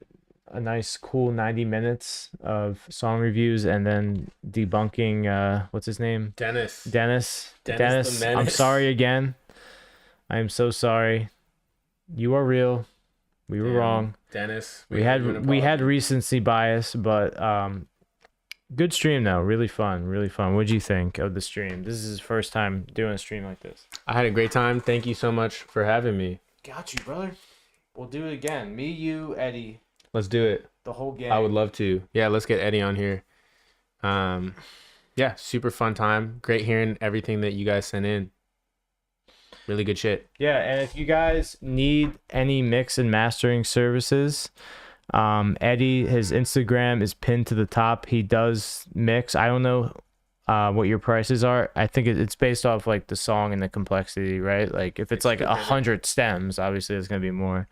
nice, cool 90 minutes of song reviews and then debunking. What's his name? Dennis. Dennis. The Menace. I'm sorry again. I am so sorry. You are real. We were wrong. Dennis. We had recency bias, but good stream though. Really fun. What'd you think of the stream? This is his first time doing a stream like this. I had a great time. Thank you so much for having me. Got you, brother. We'll do it again. Me, you, Eddie, Let's do it. the whole gang. I would love to. Yeah, let's get Eddie on here. Yeah, super fun time. Great hearing everything that you guys sent in. Really good shit. Yeah, and if you guys need any mix and mastering services, Eddie, his Instagram is pinned to the top. He does mix. I don't know what your prices are. I think it's based off like the song and the complexity, right? Like if it's like 100 stems, obviously it's gonna be more.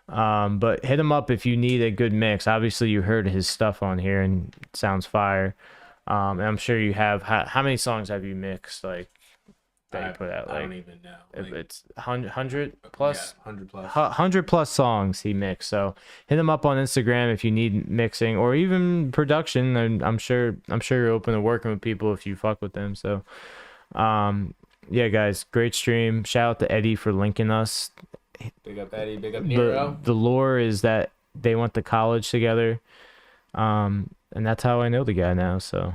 But hit him up if you need a good mix. Obviously you heard his stuff on here and it sounds fire. And I'm sure you have. How many songs have you mixed? Like that you put out? Like, I don't even know. If it's 100 plus, yeah, 100 plus. 100 plus songs he mixed. So hit him up on Instagram if you need mixing or even production. And I'm sure you're open to working with people if you fuck with them. So, yeah, guys, great stream. Shout out to Eddie for linking us. Big up Eddie. Big up Nero. The lore is that they went to college together, and that's how I know the guy now. So.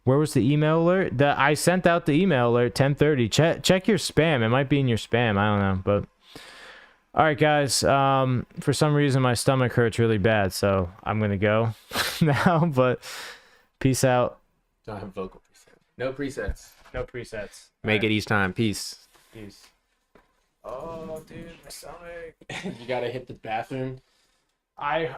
Where was the email alert? I sent out the email alert 10:30. Check your spam. It might be in your spam. I don't know. But all right, guys. For some reason my stomach hurts really bad, so I'm gonna go now. But peace out. Don't have vocal presets. No presets. No presets. Make it each time. Peace. Peace. Oh, dude, my stomach. You gotta hit the bathroom. I